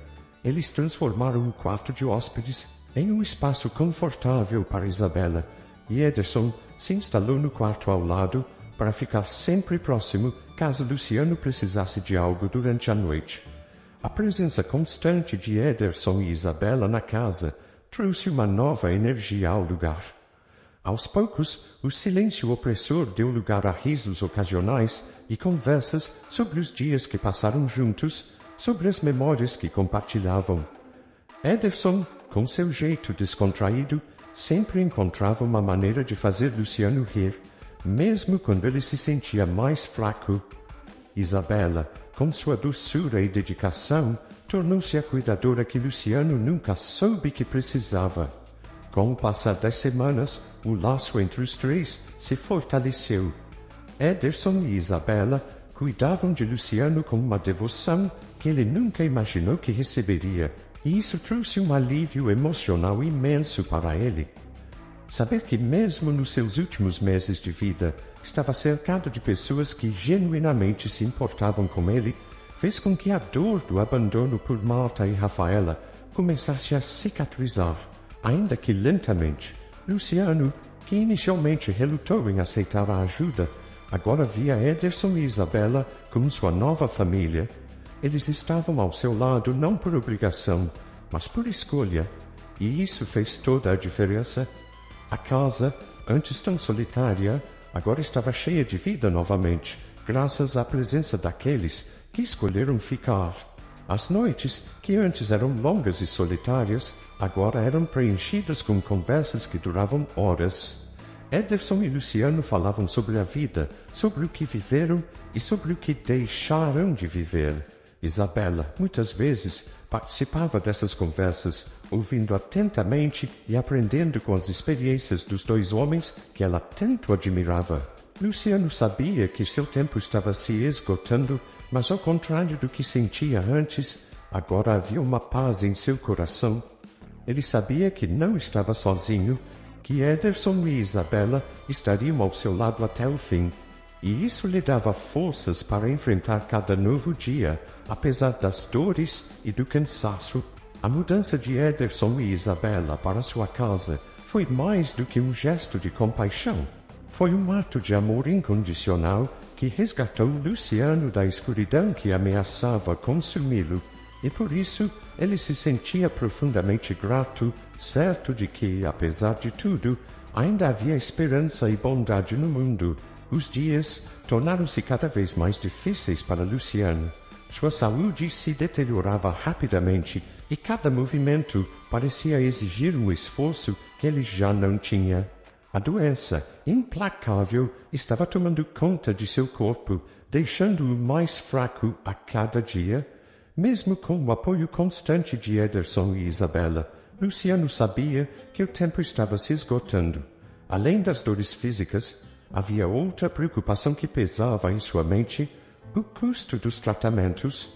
Eles transformaram o quarto de hóspedes em um espaço confortável para Isabela, e Ederson se instalou no quarto ao lado para ficar sempre próximo caso Luciano precisasse de algo durante a noite. A presença constante de Ederson e Isabela na casa trouxe uma nova energia ao lugar. Aos poucos, o silêncio opressor deu lugar a risos ocasionais e conversas sobre os dias que passaram juntos, sobre as memórias que compartilhavam. Ederson, com seu jeito descontraído, sempre encontrava uma maneira de fazer Luciano rir, mesmo quando ele se sentia mais fraco. Isabela, com sua doçura e dedicação, tornou-se a cuidadora que Luciano nunca soube que precisava. Com o passar das semanas, o laço entre os três se fortaleceu. Ederson e Isabela cuidavam de Luciano com uma devoção que ele nunca imaginou que receberia, e isso trouxe um alívio emocional imenso para ele. Saber que mesmo nos seus últimos meses de vida estava cercado de pessoas que genuinamente se importavam com ele, fez com que a dor do abandono por Marta e Rafaela começasse a cicatrizar, ainda que lentamente. Luciano, que inicialmente relutou em aceitar a ajuda, agora via Ederson e Isabela como sua nova família. Eles estavam ao seu lado não por obrigação, mas por escolha, e isso fez toda a diferença. A casa, antes tão solitária, agora estava cheia de vida novamente, graças à presença daqueles que escolheram ficar. As noites, que antes eram longas e solitárias, agora eram preenchidas com conversas que duravam horas. Ederson e Luciano falavam sobre a vida, sobre o que viveram e sobre o que deixaram de viver. Isabela, muitas vezes, participava dessas conversas, ouvindo atentamente e aprendendo com as experiências dos dois homens que ela tanto admirava. Luciano sabia que seu tempo estava se esgotando, mas ao contrário do que sentia antes, agora havia uma paz em seu coração. Ele sabia que não estava sozinho, que Ederson e Isabela estariam ao seu lado até o fim, e isso lhe dava forças para enfrentar cada novo dia, apesar das dores e do cansaço. A mudança de Ederson e Isabela para sua casa foi mais do que um gesto de compaixão. Foi um ato de amor incondicional que resgatou Luciano da escuridão que ameaçava consumi-lo, e por isso ele se sentia profundamente grato, certo de que, apesar de tudo, ainda havia esperança e bondade no mundo. Os dias tornaram-se cada vez mais difíceis para Luciano. Sua saúde se deteriorava rapidamente e cada movimento parecia exigir um esforço que ele já não tinha. A doença, implacável, estava tomando conta de seu corpo, deixando-o mais fraco a cada dia. Mesmo com o apoio constante de Ederson e Isabela, Luciano sabia que o tempo estava se esgotando. Além das dores físicas, havia outra preocupação que pesava em sua mente: o custo dos tratamentos.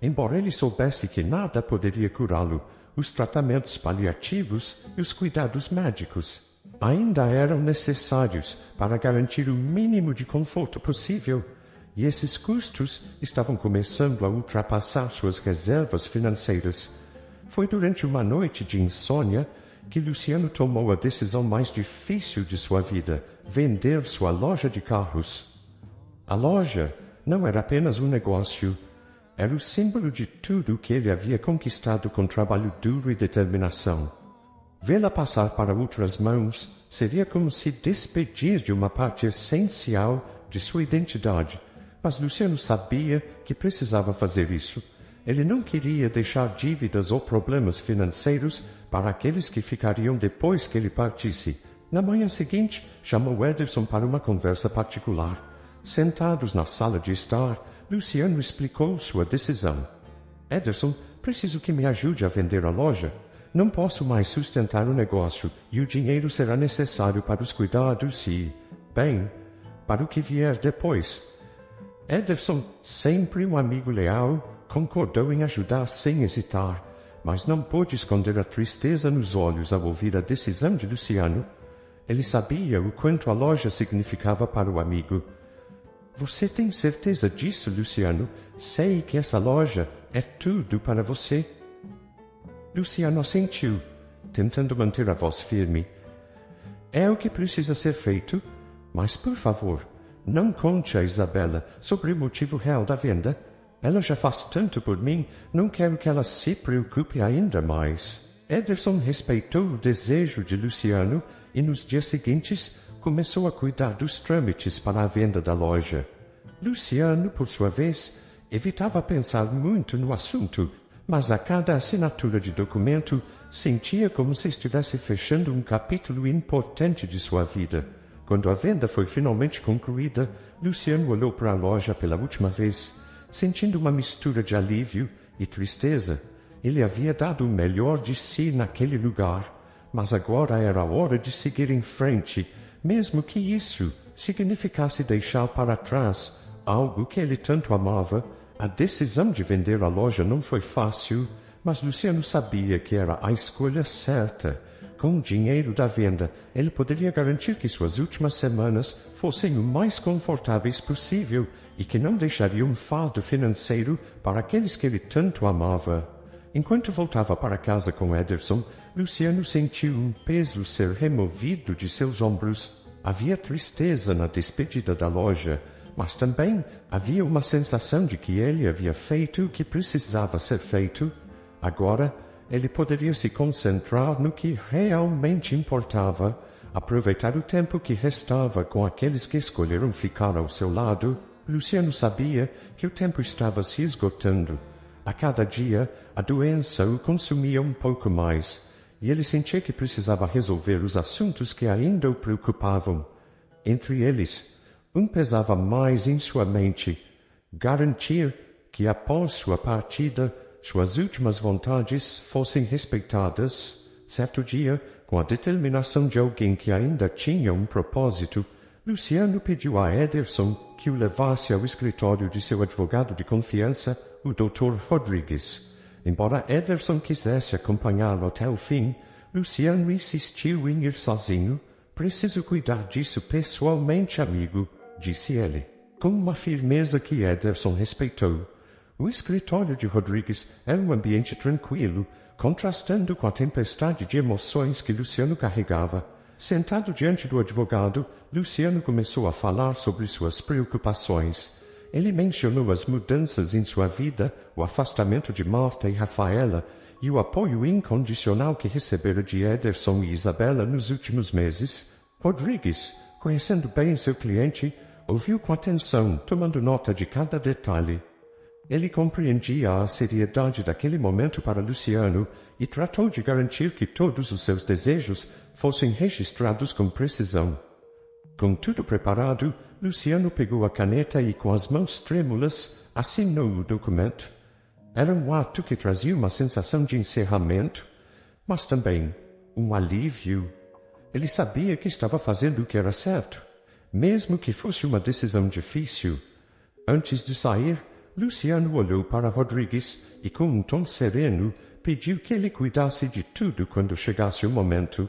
Embora ele soubesse que nada poderia curá-lo, os tratamentos paliativos e os cuidados médicos ainda eram necessários para garantir o mínimo de conforto possível, e esses custos estavam começando a ultrapassar suas reservas financeiras. Foi durante uma noite de insônia que Luciano tomou a decisão mais difícil de sua vida: vender sua loja de carros. A loja não era apenas um negócio, era o símbolo de tudo que ele havia conquistado com trabalho duro e determinação. Vê-la passar para outras mãos seria como se despedir de uma parte essencial de sua identidade, mas Luciano sabia que precisava fazer isso. Ele não queria deixar dívidas ou problemas financeiros para aqueles que ficariam depois que ele partisse. Na manhã seguinte, chamou Ederson para uma conversa particular. Sentados na sala de estar, Luciano explicou sua decisão. Ederson, preciso que me ajude a vender a loja. Não posso mais sustentar o negócio e o dinheiro será necessário para os cuidados e, bem, para o que vier depois. Ederson, sempre um amigo leal, concordou em ajudar sem hesitar, mas não pôde esconder a tristeza nos olhos ao ouvir a decisão de Luciano. Ele sabia o quanto a loja significava para o amigo. Você tem certeza disso, Luciano? Sei que essa loja é tudo para você. Luciano assentiu, tentando manter a voz firme. É o que precisa ser feito, mas, por favor, não conte a Isabela sobre o motivo real da venda. Ela já faz tanto por mim, não quero que ela se preocupe ainda mais. Ederson respeitou o desejo de Luciano e nos dias seguintes começou a cuidar dos trâmites para a venda da loja. Luciano, por sua vez, evitava pensar muito no assunto, mas a cada assinatura de documento sentia como se estivesse fechando um capítulo importante de sua vida. Quando a venda foi finalmente concluída, Luciano olhou para a loja pela última vez, sentindo uma mistura de alívio e tristeza. Ele havia dado o melhor de si naquele lugar, mas agora era a hora de seguir em frente, mesmo que isso significasse deixar para trás algo que ele tanto amava. A decisão de vender a loja não foi fácil, mas Luciano sabia que era a escolha certa. Com o dinheiro da venda, ele poderia garantir que suas últimas semanas fossem o mais confortáveis possível e que não deixaria um fardo financeiro para aqueles que ele tanto amava. Enquanto voltava para casa com Ederson, Luciano sentiu um peso ser removido de seus ombros. Havia tristeza na despedida da loja, mas também havia uma sensação de que ele havia feito o que precisava ser feito. Agora, ele poderia se concentrar no que realmente importava, aproveitar o tempo que restava com aqueles que escolheram ficar ao seu lado. Luciano sabia que o tempo estava se esgotando. A cada dia, a doença o consumia um pouco mais, e ele sentia que precisava resolver os assuntos que ainda o preocupavam. Entre eles, um pesava mais em sua mente: garantir que após sua partida, suas últimas vontades fossem respeitadas. Certo dia, com a determinação de alguém que ainda tinha um propósito, Luciano pediu a Ederson que o levasse ao escritório de seu advogado de confiança, o Dr. Rodrigues. Embora Ederson quisesse acompanhá-lo até o fim, Luciano insistiu em ir sozinho. Preciso cuidar disso pessoalmente, amigo, disse ele, com uma firmeza que Ederson respeitou. O escritório de Rodrigues era um ambiente tranquilo, contrastando com a tempestade de emoções que Luciano carregava. Sentado diante do advogado, Luciano começou a falar sobre suas preocupações. Ele mencionou as mudanças em sua vida, o afastamento de Marta e Rafaela e o apoio incondicional que recebera de Ederson e Isabela nos últimos meses. Rodrigues, conhecendo bem seu cliente, ouviu com atenção, tomando nota de cada detalhe. Ele compreendia a seriedade daquele momento para Luciano e tratou de garantir que todos os seus desejos fossem registrados com precisão. Com tudo preparado, Luciano pegou a caneta e, com as mãos trêmulas, assinou o documento. Era um ato que trazia uma sensação de encerramento, mas também um alívio. Ele sabia que estava fazendo o que era certo, mesmo que fosse uma decisão difícil. Antes de sair, Luciano olhou para Rodrigues e, com um tom sereno, pediu que ele cuidasse de tudo quando chegasse o momento.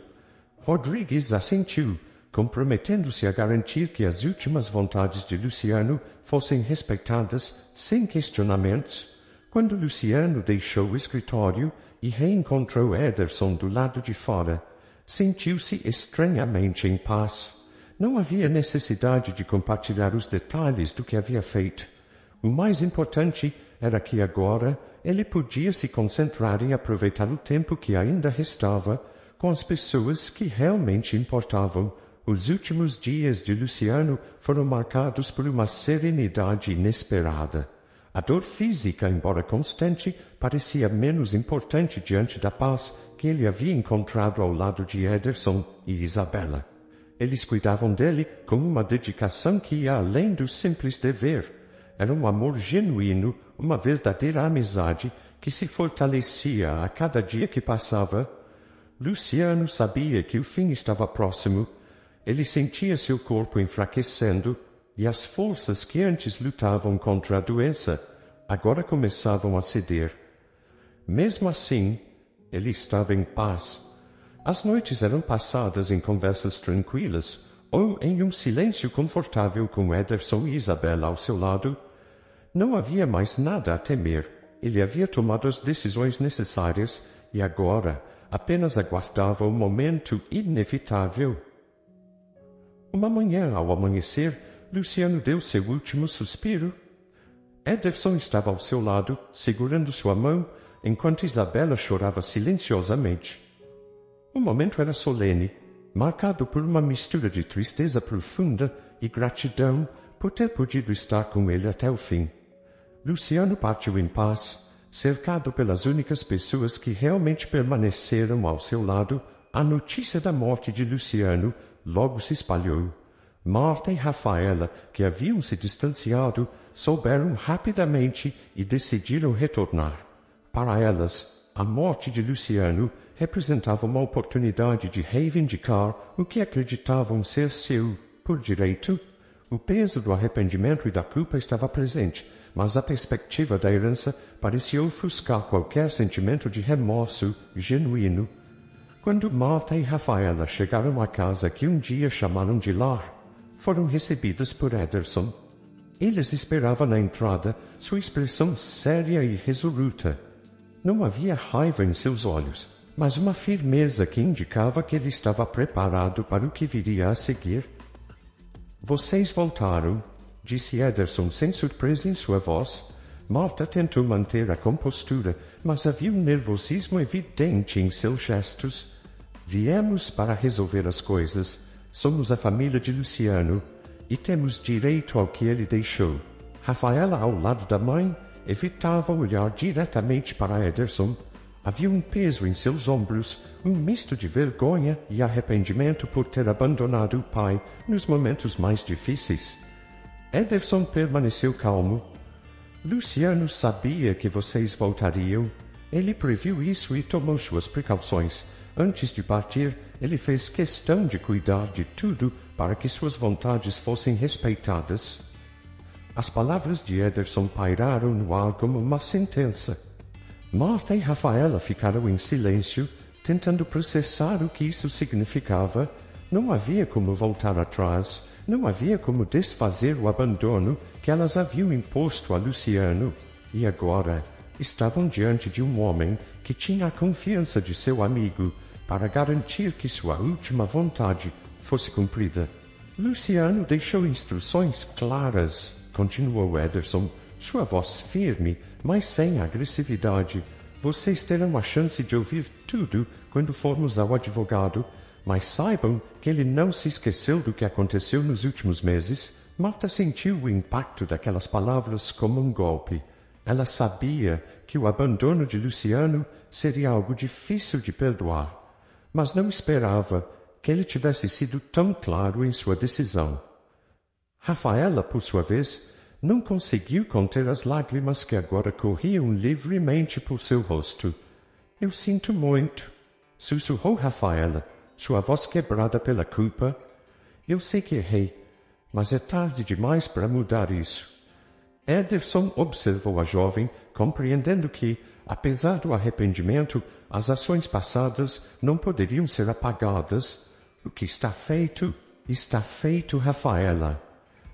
Rodrigues assentiu, comprometendo-se a garantir que as últimas vontades de Luciano fossem respeitadas sem questionamentos. Quando Luciano deixou o escritório e reencontrou Ederson do lado de fora, sentiu-se estranhamente em paz. Não havia necessidade de compartilhar os detalhes do que havia feito. O mais importante era que agora ele podia se concentrar em aproveitar o tempo que ainda restava com as pessoas que realmente importavam. Os últimos dias de Luciano foram marcados por uma serenidade inesperada. A dor física, embora constante, parecia menos importante diante da paz que ele havia encontrado ao lado de Ederson e Isabela. Eles cuidavam dele com uma dedicação que ia além do simples dever. Era um amor genuíno, uma verdadeira amizade que se fortalecia a cada dia que passava. Luciano sabia que o fim estava próximo. Ele sentia seu corpo enfraquecendo e as forças que antes lutavam contra a doença agora começavam a ceder. Mesmo assim, ele estava em paz. As noites eram passadas em conversas tranquilas, ou em silêncio confortável com Ederson e Isabela ao seu lado. Não havia mais nada a temer. Ele havia tomado as decisões necessárias e agora apenas aguardava o momento inevitável. Uma manhã, ao amanhecer, Luciano deu seu último suspiro. Ederson estava ao seu lado, segurando sua mão, enquanto Isabela chorava silenciosamente. O momento era solene, marcado por uma mistura de tristeza profunda e gratidão por ter podido estar com ele até o fim. Luciano partiu em paz, cercado pelas únicas pessoas que realmente permaneceram ao seu lado. A notícia da morte de Luciano logo se espalhou. Marta e Rafaela, que haviam se distanciado, souberam rapidamente e decidiram retornar. Para elas, a morte de Luciano representava uma oportunidade de reivindicar o que acreditavam ser seu por direito. O peso do arrependimento e da culpa estava presente, mas a perspectiva da herança parecia ofuscar qualquer sentimento de remorso genuíno. Quando Marta e Rafaela chegaram à casa que um dia chamaram de lar, foram recebidas por Ederson. Eles esperavam na entrada sua expressão séria e resoluta. Não havia raiva em seus olhos, mas uma firmeza que indicava que ele estava preparado para o que viria a seguir. Vocês voltaram, disse Ederson sem surpresa em sua voz. Marta tentou manter a compostura, mas havia um nervosismo evidente em seus gestos. Viemos para resolver as coisas. Somos a família de Luciano e temos direito ao que ele deixou. Rafaela, ao lado da mãe, evitava olhar diretamente para Ederson. Havia um peso em seus ombros, um misto de vergonha e arrependimento por ter abandonado o pai nos momentos mais difíceis. Ederson permaneceu calmo. Luciano sabia que vocês voltariam. Ele previu isso e tomou suas precauções. Antes de partir, ele fez questão de cuidar de tudo para que suas vontades fossem respeitadas. As palavras de Ederson pairaram no ar como uma sentença. Marta e Rafaela ficaram em silêncio, tentando processar o que isso significava. Não havia como voltar atrás, não havia como desfazer o abandono que elas haviam imposto a Luciano. E agora estavam diante de um homem que tinha a confiança de seu amigo para garantir que sua última vontade fosse cumprida. Luciano deixou instruções claras, continuou Ederson, sua voz firme, mas sem agressividade. Vocês terão a chance de ouvir tudo quando formos ao advogado, mas saibam que ele não se esqueceu do que aconteceu nos últimos meses. Marta sentiu o impacto daquelas palavras como um golpe. Ela sabia que o abandono de Luciano seria algo difícil de perdoar, mas não esperava que ele tivesse sido tão claro em sua decisão. Rafaela, por sua vez, não conseguiu conter as lágrimas que agora corriam livremente por seu rosto. Eu sinto muito, sussurrou Rafaela, sua voz quebrada pela culpa. Eu sei que errei, mas é tarde demais para mudar isso. Ederson observou a jovem, compreendendo que, apesar do arrependimento, as ações passadas não poderiam ser apagadas. O que está feito, Rafaela.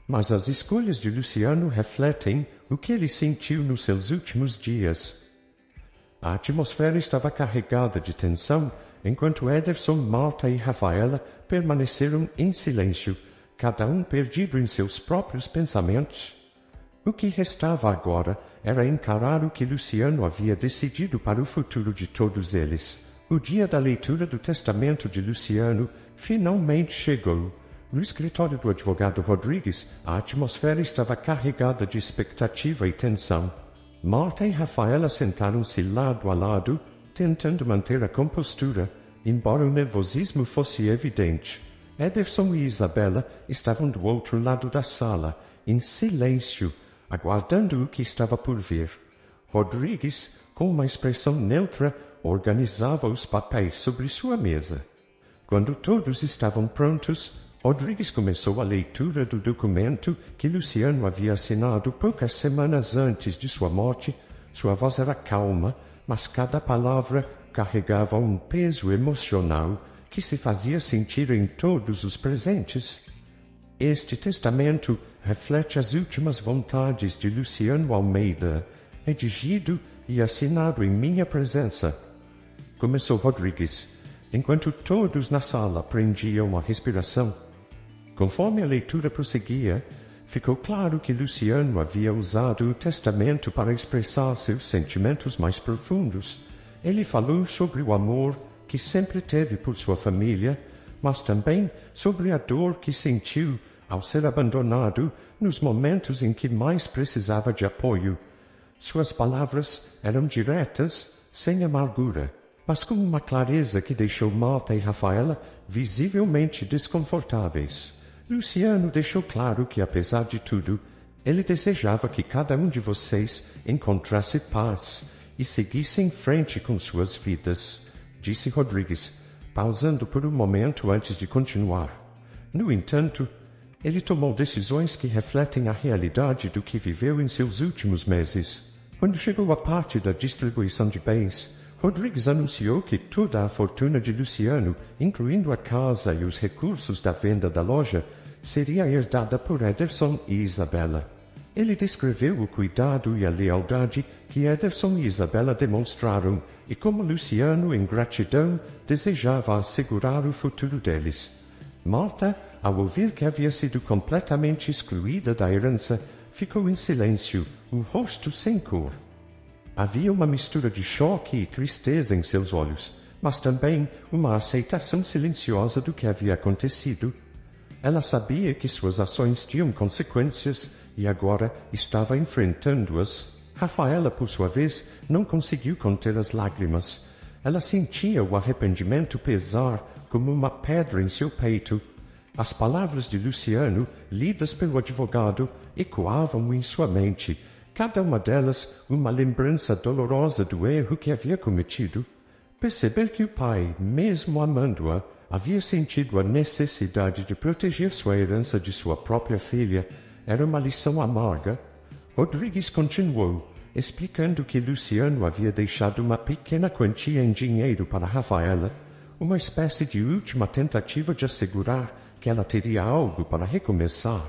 Mas as escolhas de Luciano refletem o que ele sentiu nos seus últimos dias. A atmosfera estava carregada de tensão, enquanto Ederson, Marta e Rafaela permaneceram em silêncio, cada um perdido em seus próprios pensamentos. O que restava agora era encarar o que Luciano havia decidido para o futuro de todos eles. O dia da leitura do testamento de Luciano finalmente chegou. No escritório do advogado Rodrigues, a atmosfera estava carregada de expectativa e tensão. Marta e Rafaela sentaram-se lado a lado, tentando manter a compostura, embora o nervosismo fosse evidente. Ederson e Isabela estavam do outro lado da sala, em silêncio, aguardando o que estava por vir. Rodrigues, com uma expressão neutra, organizava os papéis sobre sua mesa. Quando todos estavam prontos, Rodrigues começou a leitura do documento que Luciano havia assinado poucas semanas antes de sua morte. Sua voz era calma, mas cada palavra carregava um peso emocional que se fazia sentir em todos os presentes. Este testamento reflete as últimas vontades de Luciano Almeida, redigido e assinado em minha presença. Começou Rodrigues, enquanto todos na sala prendiam a respiração. Conforme a leitura prosseguia, ficou claro que Luciano havia usado o testamento para expressar seus sentimentos mais profundos. Ele falou sobre o amor que sempre teve por sua família, mas também sobre a dor que sentiu ao ser abandonado nos momentos em que mais precisava de apoio. Suas palavras eram diretas, sem amargura, mas com uma clareza que deixou Marta e Rafaela visivelmente desconfortáveis. Luciano deixou claro que, apesar de tudo, ele desejava que cada um de vocês encontrasse paz e seguisse em frente com suas vidas, disse Rodrigues, pausando por um momento antes de continuar. No entanto, ele tomou decisões que refletem a realidade do que viveu em seus últimos meses. Quando chegou a parte da distribuição de bens, Rodrigues anunciou que toda a fortuna de Luciano, incluindo a casa e os recursos da venda da loja, seria herdada por Ederson e Isabela. Ele descreveu o cuidado e a lealdade que Ederson e Isabela demonstraram e como Luciano, em gratidão, desejava assegurar o futuro deles. Marta, ao ouvir que havia sido completamente excluída da herança, ficou em silêncio, o rosto sem cor. Havia uma mistura de choque e tristeza em seus olhos, mas também uma aceitação silenciosa do que havia acontecido. Ela sabia que suas ações tinham consequências e agora estava enfrentando-as. Rafaela, por sua vez, não conseguiu conter as lágrimas. Ela sentia o arrependimento pesar como uma pedra em seu peito. As palavras de Luciano, lidas pelo advogado, ecoavam em sua mente, cada uma delas uma lembrança dolorosa do erro que havia cometido. Perceber que o pai, mesmo amando-a, havia sentido a necessidade de proteger sua herança de sua própria filha era uma lição amarga. Rodrigues continuou, explicando que Luciano havia deixado uma pequena quantia em dinheiro para Rafaela, uma espécie de última tentativa de assegurar que ela teria algo para recomeçar.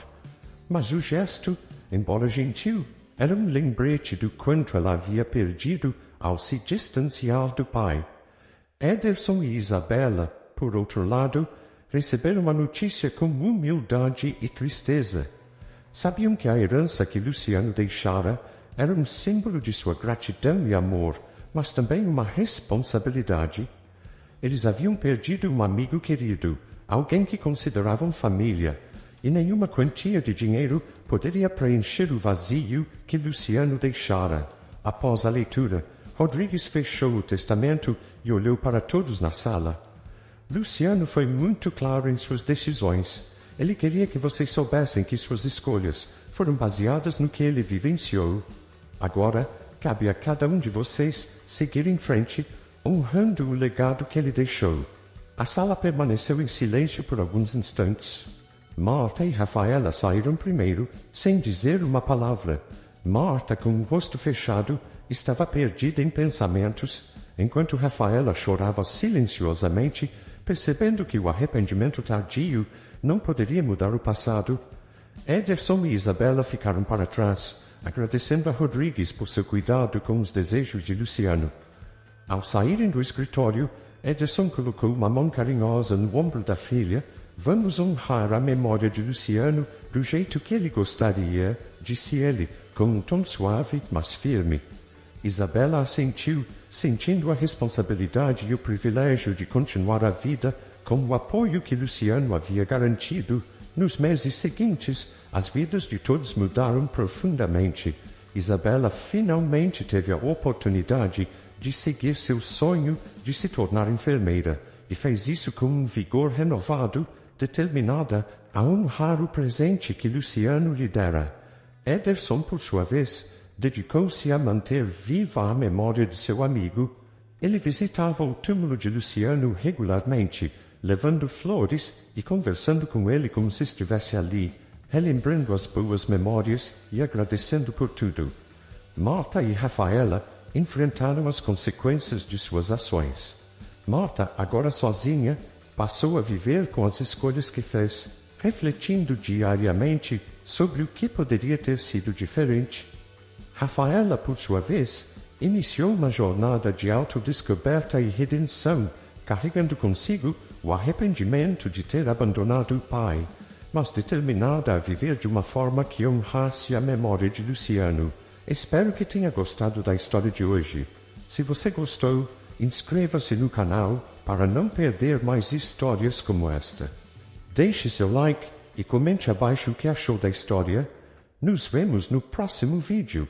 Mas o gesto, embora gentil, era um lembrete do quanto ela havia perdido ao se distanciar do pai. Ederson e Isabela, por outro lado, receberam a notícia com humildade e tristeza. Sabiam que a herança que Luciano deixara era um símbolo de sua gratidão e amor, mas também uma responsabilidade. Eles haviam perdido um amigo querido, alguém que consideravam família, e nenhuma quantia de dinheiro poderia preencher o vazio que Luciano deixara. Após a leitura, Rodrigues fechou o testamento e olhou para todos na sala. Luciano foi muito claro em suas decisões. Ele queria que vocês soubessem que suas escolhas foram baseadas no que ele vivenciou. Agora, cabe a cada um de vocês seguir em frente, honrando o legado que ele deixou. A sala permaneceu em silêncio por alguns instantes. Marta e Rafaela saíram primeiro, sem dizer uma palavra. Marta, com o rosto fechado, estava perdida em pensamentos, enquanto Rafaela chorava silenciosamente, percebendo que o arrependimento tardio não poderia mudar o passado. Ederson e Isabela ficaram para trás, agradecendo a Rodrigues por seu cuidado com os desejos de Luciano. Ao saírem do escritório, Ederson colocou uma mão carinhosa no ombro da filha. Vamos honrar a memória de Luciano do jeito que ele gostaria, disse ele, com um tom suave, mas firme. Isabela assentiu, sentindo a responsabilidade e o privilégio de continuar a vida com o apoio que Luciano havia garantido. Nos meses seguintes, as vidas de todos mudaram profundamente. Isabela finalmente teve a oportunidade de seguir seu sonho de se tornar enfermeira, e fez isso com um vigor renovado, determinada a honrar o presente que Luciano lhe dera. Ederson, por sua vez, dedicou-se a manter viva a memória de seu amigo. Ele visitava o túmulo de Luciano regularmente, levando flores e conversando com ele como se estivesse ali, relembrando as boas memórias e agradecendo por tudo. Marta e Rafaela enfrentaram as consequências de suas ações. Marta, agora sozinha, passou a viver com as escolhas que fez, refletindo diariamente sobre o que poderia ter sido diferente. Rafaela, por sua vez, iniciou uma jornada de autodescoberta e redenção, carregando consigo o arrependimento de ter abandonado o pai, mas determinada a viver de uma forma que honrasse a memória de Luciano. Espero que tenha gostado da história de hoje. Se você gostou, inscreva-se no canal para não perder mais histórias como esta. Deixe seu like e comente abaixo o que achou da história. Nos vemos no próximo vídeo.